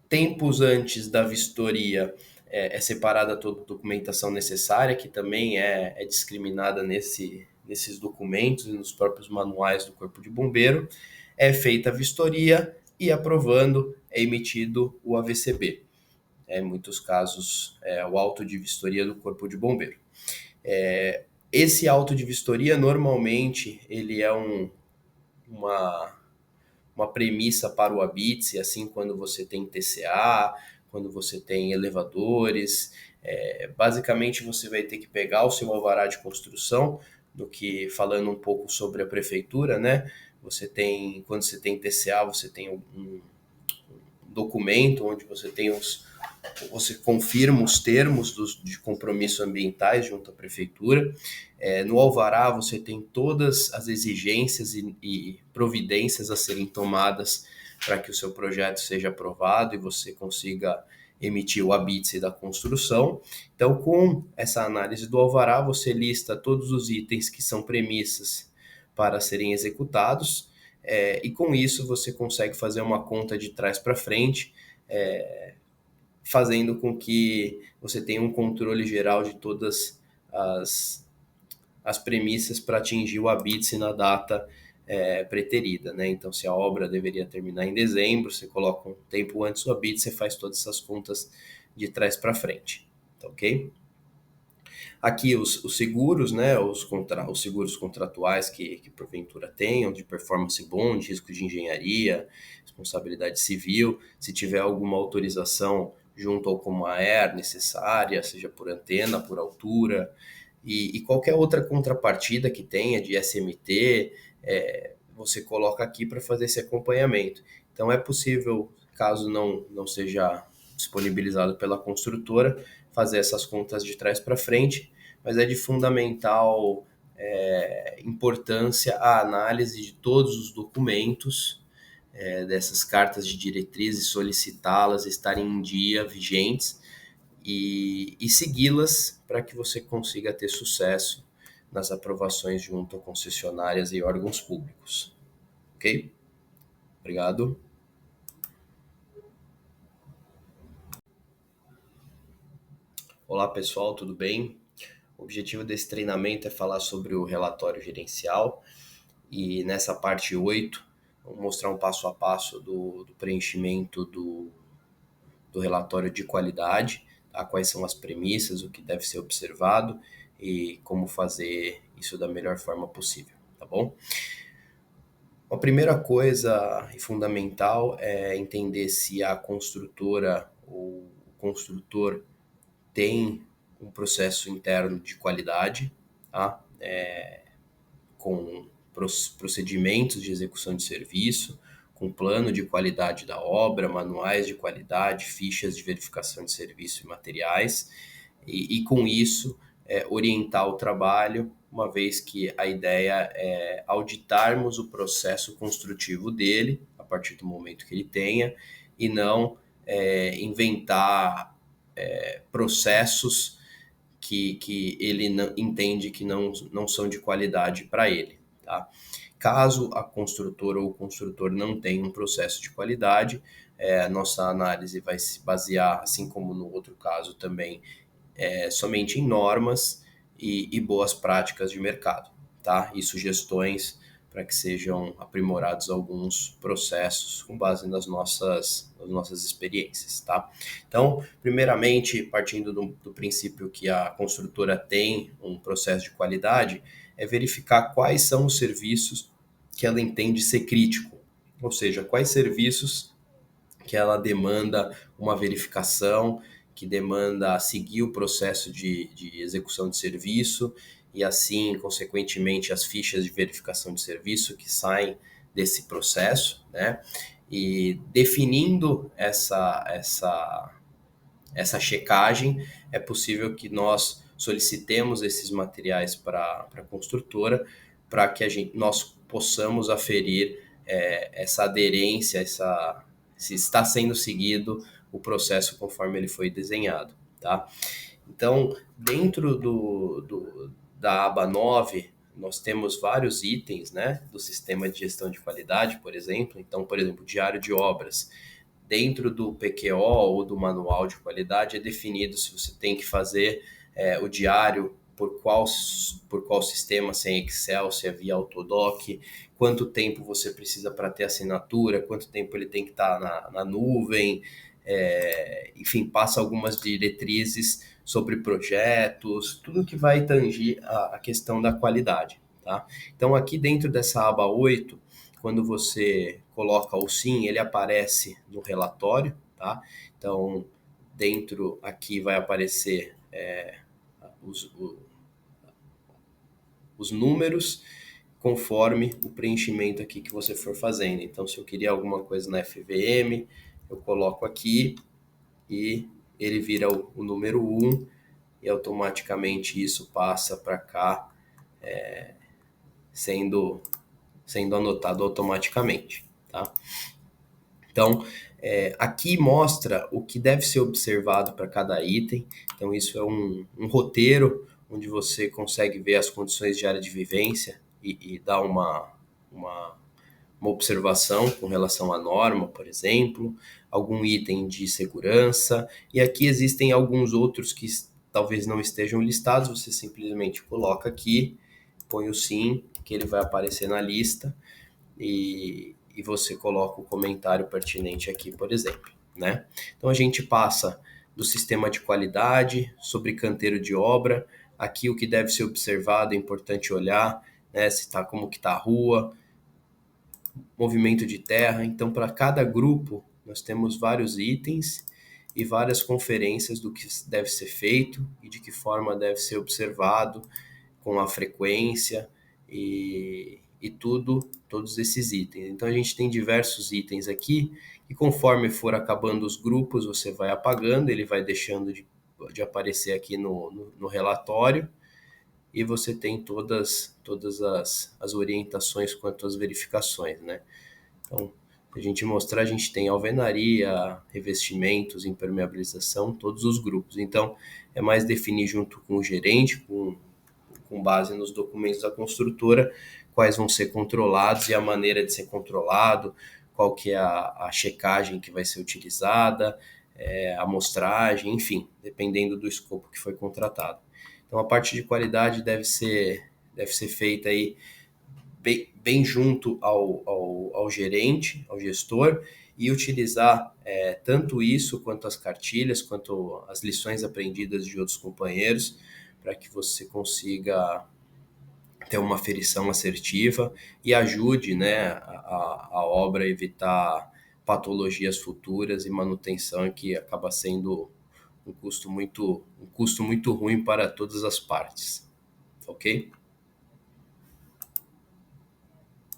Speaker 1: Tempos antes da vistoria, é separada toda a documentação necessária, que também é discriminada nesses documentos e nos próprios manuais do Corpo de Bombeiro. É feita a vistoria e, aprovando, é emitido o AVCB. Em muitos casos, o auto de vistoria do Corpo de Bombeiro. Esse auto de vistoria, normalmente, ele é uma premissa para o ABITSE, assim, quando você tem TCA, quando você tem elevadores. Basicamente, você vai ter que pegar o seu alvará de construção, falando um pouco sobre a prefeitura, né? Quando você tem TCA, você tem um documento onde você confirma os termos de compromisso ambientais junto à prefeitura. No alvará você tem todas as exigências e providências a serem tomadas para que o seu projeto seja aprovado e você consiga emitir o ABITSE da construção. Então, com essa análise do alvará, você lista todos os itens que são premissas para serem executados, e com isso você consegue fazer uma conta de trás para frente, fazendo com que você tenha um controle geral de todas as premissas para atingir o ABITSE na data preterida, né? Então, se a obra deveria terminar em dezembro, você coloca um tempo antes o ABITSE, você faz todas essas contas de trás para frente, tá ok? Aqui os seguros, né, os seguros contratuais que porventura tenham, de performance bond, risco de engenharia, responsabilidade civil, se tiver alguma autorização junto ao Comaer necessária, seja por antena, por altura, e qualquer outra contrapartida que tenha de SMT, você coloca aqui para fazer esse acompanhamento. Então é possível, caso não seja disponibilizado pela construtora, fazer essas contas de trás para frente, mas é de fundamental importância a análise de todos os documentos, dessas cartas de diretrizes, solicitá-las, estarem em dia, vigentes, e segui-las para que você consiga ter sucesso nas aprovações junto a concessionárias e órgãos públicos. Ok? Obrigado. Olá pessoal, tudo bem? O objetivo desse treinamento é falar sobre o relatório gerencial, e nessa parte 8, vou mostrar um passo a passo do preenchimento do relatório de qualidade, tá? Quais são as premissas, o que deve ser observado e como fazer isso da melhor forma possível, tá bom? A primeira coisa e fundamental é entender se a construtora ou o construtor tem um processo interno de qualidade, tá? Com procedimentos de execução de serviço, com plano de qualidade da obra, manuais de qualidade, fichas de verificação de serviço e materiais, e com isso orientar o trabalho, uma vez que a ideia é auditarmos o processo construtivo dele, a partir do momento que ele tenha, e não inventar processos que ele entende que não são de qualidade para ele, tá? Caso a construtora ou o construtor não tenha um processo de qualidade, a nossa análise vai se basear, assim como no outro caso também, somente em normas e boas práticas de mercado, tá? E sugestões para que sejam aprimorados alguns processos com base nas nossas experiências, tá? Então, primeiramente, partindo do princípio que a construtora tem um processo de qualidade, é verificar quais são os serviços que ela entende ser crítico, ou seja, quais serviços que ela demanda uma verificação, que demanda seguir o processo de execução de serviço e assim, consequentemente, as fichas de verificação de serviço que saem desse processo, né? E definindo essa checagem, é possível que nós solicitemos esses materiais para a construtora para que nós possamos aferir essa aderência, se está sendo seguido o processo conforme ele foi desenhado, tá? Então, dentro da aba 9, nós temos vários itens, né, do sistema de gestão de qualidade, por exemplo. Então, por exemplo, diário de obras. Dentro do PQO ou do manual de qualidade é definido se você tem que fazer o diário por qual sistema, se é Excel, se é via Autodoc, quanto tempo você precisa para ter assinatura, quanto tempo ele tem que estar na nuvem, enfim, passa algumas diretrizes sobre projetos, tudo que vai tangir a questão da qualidade, tá? Então, aqui dentro dessa aba 8, quando você coloca o sim, ele aparece no relatório, tá? Então, dentro aqui vai aparecer os números conforme o preenchimento aqui que você for fazendo. Então, se eu queria alguma coisa na FVM, eu coloco aqui e ele vira o número 1 e automaticamente isso passa para cá, sendo anotado automaticamente, tá? Então, aqui mostra o que deve ser observado para cada item. Então, isso é um roteiro onde você consegue ver as condições de área de vivência e dar uma observação com relação à norma, por exemplo, algum item de segurança. E aqui existem alguns outros que talvez não estejam listados, você simplesmente coloca aqui, põe o sim, que ele vai aparecer na lista, e você coloca o comentário pertinente aqui, por exemplo, né? Então a gente passa do sistema de qualidade, sobre canteiro de obra, aqui o que deve ser observado, é importante olhar, né? Se tá, como que tá a rua, movimento de terra. Então, para cada grupo, nós temos vários itens e várias conferências do que deve ser feito e de que forma deve ser observado, com a frequência e todos esses itens. Então, a gente tem diversos itens aqui e conforme for acabando os grupos, você vai apagando, ele vai deixando de aparecer aqui no relatório, e você tem todas as orientações quanto às verificações, né? Então, a gente mostrar, a gente tem alvenaria, revestimentos, impermeabilização, todos os grupos. Então, é mais definir junto com o gerente, com base nos documentos da construtora, quais vão ser controlados e a maneira de ser controlado, qual que é a checagem que vai ser utilizada, a amostragem, enfim, dependendo do escopo que foi contratado. Então, a parte de qualidade deve ser feita aí bem junto ao gerente, ao gestor, e utilizar tanto isso, quanto as cartilhas, quanto as lições aprendidas de outros companheiros, para que você consiga ter uma aferição assertiva e ajude, né, a obra a evitar patologias futuras e manutenção, que acaba sendo um custo muito ruim para todas as partes, ok?